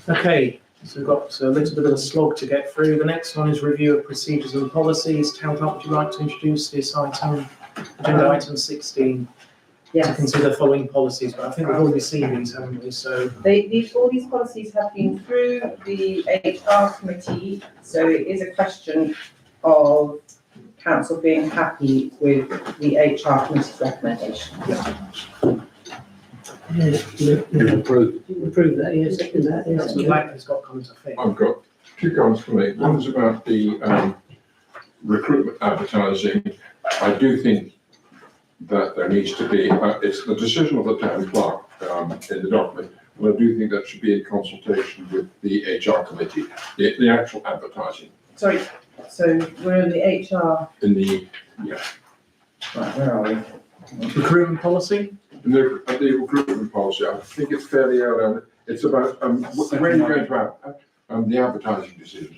Okay, so we've got a little bit of a slog to get through. The next one is review of procedures and policies. Town Clerk, would you like to introduce this item, agenda item 16? To Yes. consider following policies, but I think we've already seen these, haven't we? So All these policies have been through the HR committee, so it is a question of council being happy with the HR committee's recommendation. Approve that, yes, second that, Councillor Black has got comments, I think. I've got two comments to make. One is about the recruitment advertising. I do think that there needs to be, it's the decision of the town clerk in the document, but I do think that should be in consultation with the HR committee, the actual advertising. Sorry, so we're in the HR. In the, Right, where are we? Recruitment policy? in the recruitment policy, I think it's fairly out. It's about where you're going to have the advertising decision.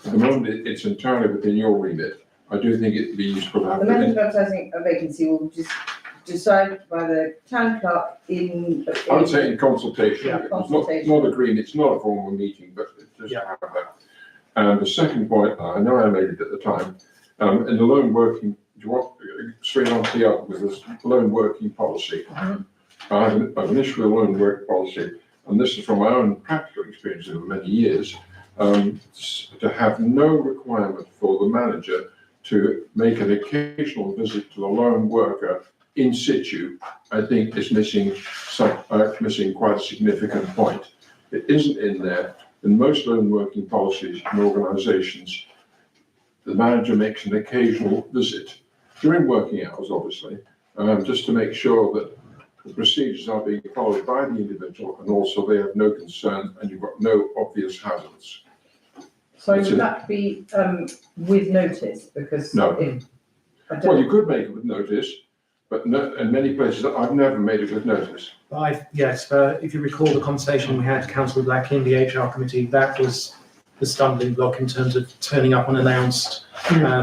At the moment, it's entirely within your remit. I do think it'd be useful to have. The manager of advertising a vacancy will just decide by the town clerk in. I would say in consultation. Yeah, It's consultation. not agreeing, it's not a formal meeting, but it's just to have that. And the second point, I know I made it at the time, in the lone working, do you want, straight on to the other, with this lone working policy. I've initially a lone work policy, and this is from my own practical experience over many years, to have no requirement for the manager to make an occasional visit to the lone worker in situ, I think is missing quite a significant point. it isn't in there, in most loan working policies and organisations, the manager makes an occasional visit, during working hours, obviously, just to make sure that the procedures are being followed by the individual, and also they have no concern and you've got no obvious hazards. So That's would it. that be with notice? Because No. I Well, don't, you could make it with notice, but no, in many places, I've never made it with notice. Yes, if you recall the conversation we had, Councillor Black in the HR committee, that was the stumbling block in terms of turning up unannounced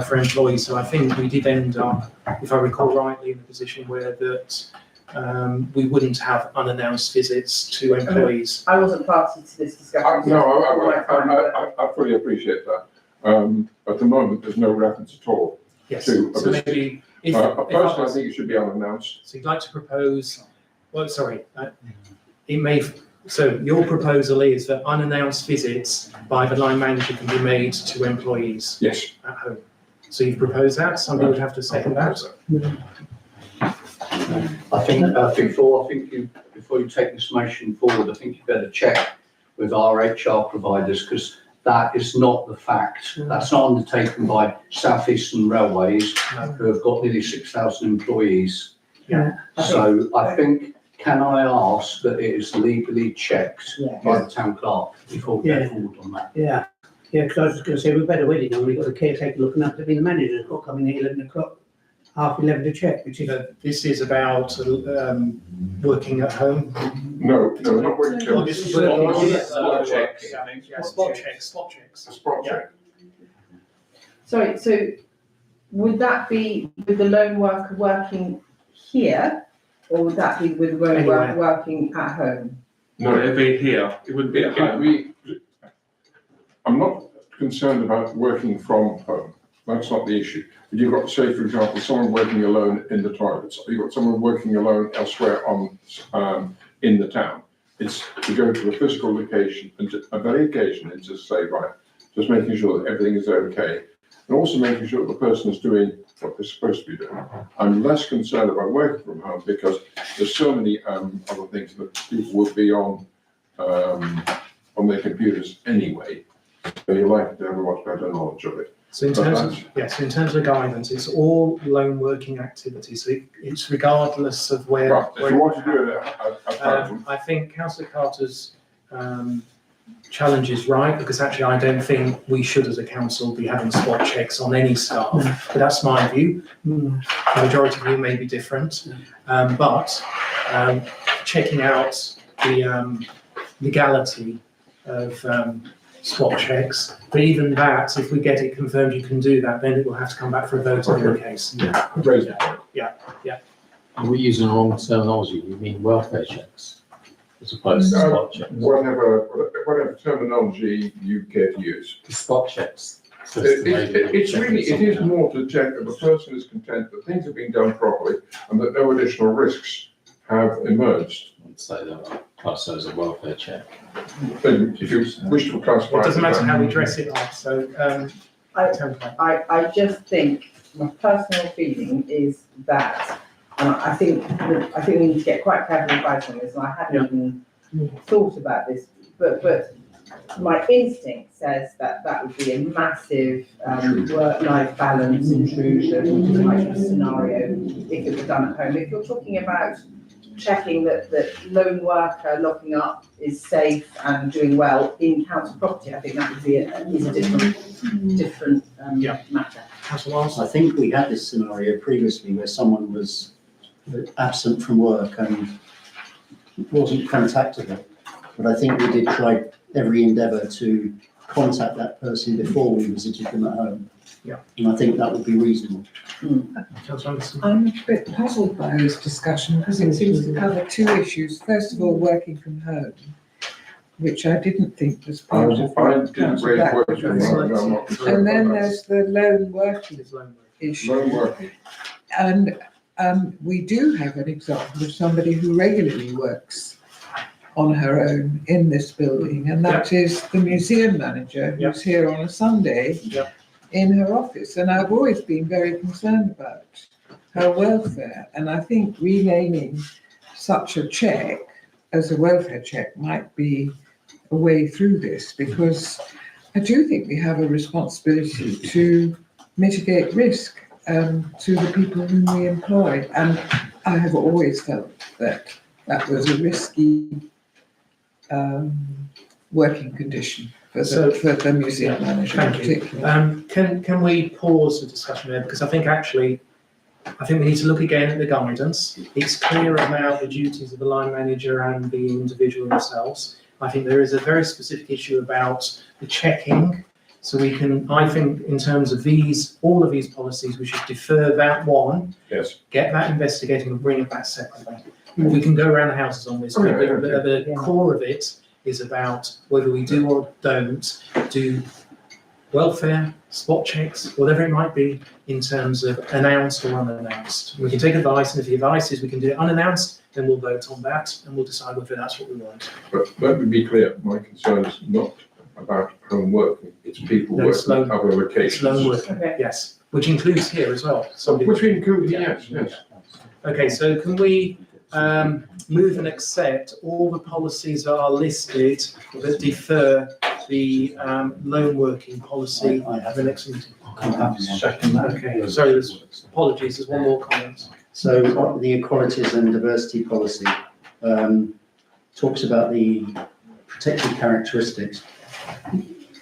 for employees. So I think we did end up, if I recall rightly, in a position where that we wouldn't have unannounced visits to employees. I wasn't party to this discussion. so No, it's quite fine, but- I fully appreciate that. At the moment, there's no reference at all. Yes, to a so visit. maybe if, Personally, I think it should be unannounced. so you'd like to propose, well, sorry, it may, so your proposal is that unannounced visits by the line manager can be made to employees Yes. at home. So you've proposed that, somebody would have to second that. I think, before you take this motion forward, I think you better check with our HR providers, because that is not the fact. That's not undertaken by South Eastern Railways, who have got nearly 6,000 employees. Yeah. So I think, can I ask that it is legally checked Yeah. by the town clerk before we go forward on that? Yeah, because I was just going to say, we've had a wedding and we've got the caretaker looking up, the manager's got coming at 11 o'clock, 11:30 to check, which is. This is about working at home. No, not working. Oh, this is working on Spot checks, I think. Yeah, spot checks. A spot check. Sorry, so would that be with the lone worker working here, or would that be with the lone Anywhere. worker working at home? No, it'd be here, it wouldn't be at home. I'm not concerned about working from home. That's not the issue. But you've got, say, for example, someone working alone in the toilets, or you've got someone working alone elsewhere in the town. It's to go to a physical location and a very occasionally and just say, right, just making sure that everything is okay. And also making sure that the person is doing what they're supposed to be doing. I'm less concerned about working from home because there's so many other things that people will be on their computers anyway. So you're likely to have a much better knowledge of it. So in terms of guidance, it's all lone working activities. So it's regardless of where. Right, if you want to do it at home, I think Councillor Carter's challenge is right, because actually I don't think we should as a council be having spot checks on any staff, but that's my view. The majority of you may be different, but checking out the legality of spot checks, but even that, if we get it confirmed you can do that, then it will have to come back for a vote in your case. raise the point. Are we using the wrong terminology? You mean welfare checks as opposed to spot checks? Whatever terminology you care to use. The spot checks. It is more to check that the person is content that things have been done properly and that no additional risks have emerged. I'd say that class as a welfare check. Then if you wish to classify. It doesn't matter that- how we dress it up, so, I just think, my personal feeling is that, and I think we need to get quite careful advice on this, and I hadn't even thought about this, but my instinct says that would be a massive work-life balance intrusion type of scenario if it was done at home. If you're talking about checking that lone worker locking up is safe and doing well in council property, I think that would be a different matter. Councillor Lance? I think we had this scenario previously where someone was absent from work and wasn't contactable. But I think we did try every endeavour to contact that person before we visited them at home. Yeah. And I think that would be reasonable. Councillor Anderson? I'm a bit puzzled by this discussion because it seems to cover two issues. First of all, working from home, which I didn't think was part of I what didn't Councillor raise Black words was with saying. I'm not concerned And then about that. there's the lone working It's lone work. issue. Lone working. And we do have an example of somebody who regularly works on her own in this building, and that is the museum manager who's here on a Sunday in her office. And I've always been very concerned about her welfare, and I think renaming such a check as a welfare check might be a way through this, because I do think we have a responsibility to mitigate risk to the people whom we employ. And I have always felt that that was a risky working condition for the museum manager in Thank you. particular. Can we pause the discussion there, because I think we need to look again at the guidance. It's clear about the duties of the line manager and the individual themselves. I think there is a very specific issue about the checking. So I think in terms of all of these policies, we should defer that one, Yes. get that investigating and bring it back separately. We can go around the houses on this, but the core of it is about whether we do or don't do welfare, spot checks, whatever it might be, in terms of announced or unannounced. We can take advice, and if the advice is we can do it unannounced, then we'll vote on that and we'll decide whether that's what we want. But let me be clear, my concern is not about home working, it's people No, it's working other It's locations. lone working, yes, which includes here as well. Which we include, yes. Okay, so can we move and accept all the policies that are listed that defer the loan working policy at the next meeting? I'm happy to second that. Okay, sorry, apologies, there's one more comment. So the equalities and diversity policy talks about the protected characteristics.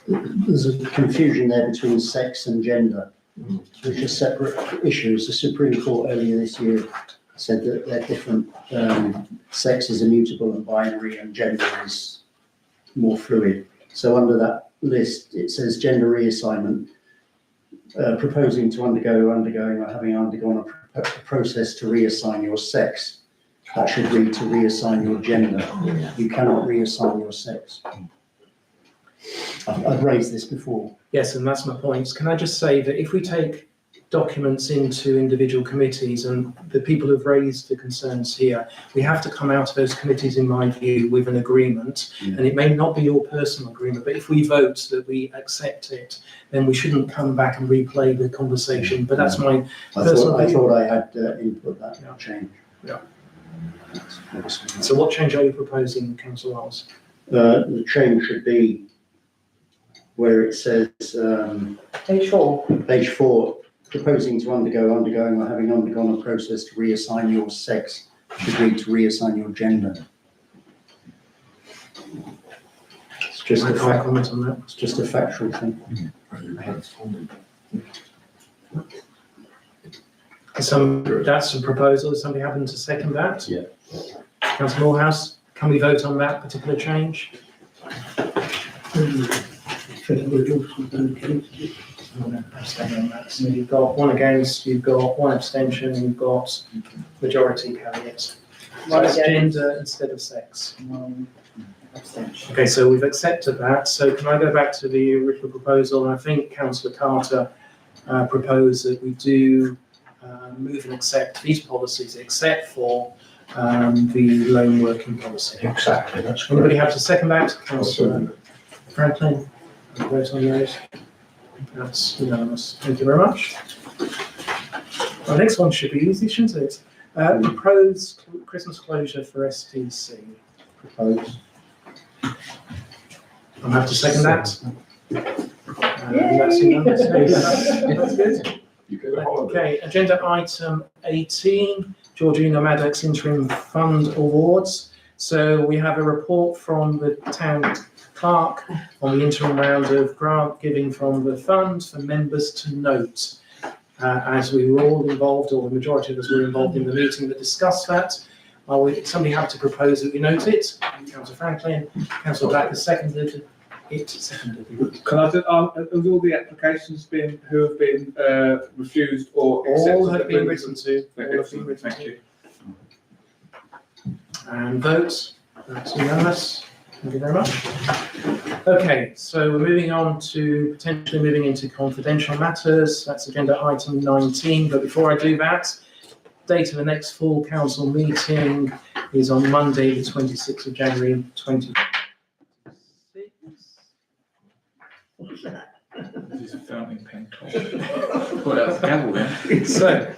There's a confusion there between sex and gender, which are separate issues. The Supreme Court earlier this year said that they're different. Sex is immutable and binary, and gender is more fluid. So under that list, it says gender reassignment, proposing to undergoing or having undergone a process to reassign your sex. That should read to reassign your gender. You cannot reassign your sex. I've raised this before. Yes, and that's my point. Can I just say that if we take documents into individual committees, and the people who've raised the concerns here, we have to come out of those committees, in my view, with an agreement. And it may not be your personal agreement, but if we vote that we accept it, then we shouldn't come back and replay the conversation. But that's my personal I view. thought I had input that change. Yeah. So what change are you proposing, Councillor Wells? The change should be where it says, Page 4. page 4, proposing to undergoing or having undergone a process to reassign your sex, should read to reassign your gender. It's just I a can't comment on that. It's just a factual thing. That's a proposal. Does somebody happen to second that? Yeah. Councillor Morehouse, can we vote on that particular change? Abstain on that. So you've got one against, you've got one abstention, you've got majority carry it. So it's gender instead of sex. Okay, so we've accepted that. So can I go back to the original proposal? And I think Councillor Carter proposed that we do move and accept these policies except for the loan working policy. Exactly, that's Anybody have to second that? Councillor Franklin, vote on those. That's unanimous. Thank you very much. Our next one should be easy, shouldn't it? Proposed Christmas closure for STC. Proposed. I'll have to second that. That's unanimous. That's good. You get a holiday. Okay, agenda item 18, Georgina Maddox Interim Fund Awards. So we have a report from the town clerk on the interim round of grant giving from the fund for members to note. As we were all involved, or the majority of us were involved in the meeting that discussed that. Somebody had to propose that we note it. Councillor Franklin, Councillor Black has seconded it. Can I do, have all the applications who have been refused or accepted? All have been written to. All have been written Thank you. And vote. That's unanimous. Thank you very much. Okay, so we're moving on to potentially moving into confidential matters. That's agenda item 19. But before I do that, date of the next full council meeting is on Monday, the 26th of January 2026. This is a fountain pen. Put out the gavel then. So,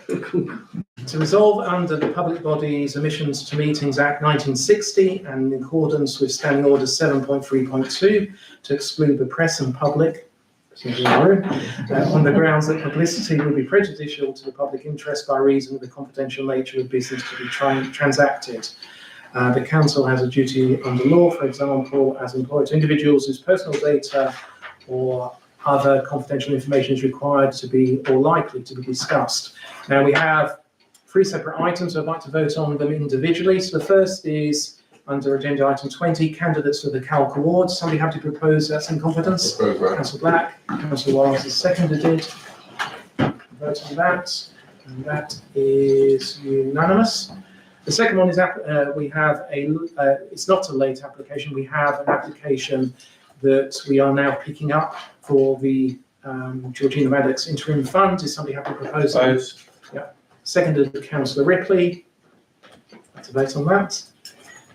To resolve under the Public Bodies Emissions to Meetings Act 1960 and in accordance with Standing Order 7.3.2 to exclude the press and public on the grounds that publicity will be prejudicial to the public interest by reason of the confidential nature of business to be transacted. The council has a duty under law, for example, as employed to individuals whose personal data or other confidential information is required to be or likely to be discussed. Now we have 3 separate items, so I'd like to vote on them individually. So the first is under agenda item 20, candidates for the Calc Awards. Somebody have to propose that's in confidence? Propose that. Councillor Black, Councillor Wiles has seconded it. Vote on that, and that is unanimous. The second one is we have it's not a late application, we have an application that we are now picking up for the Georgina Maddox Interim Fund. Is somebody happy to propose? Propose. Yeah. Seconded Councillor Ripley. Let's vote on that.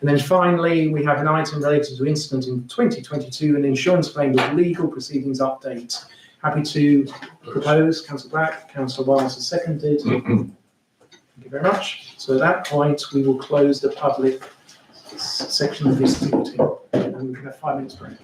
And then finally, we have an item related to incident in 2022, an insurance claim with legal proceedings update. Happy to propose, Councillor Black, Councillor Wiles has seconded. Thank you very much. So at that point, we will close the public section of this meeting and we can have 5 minutes break.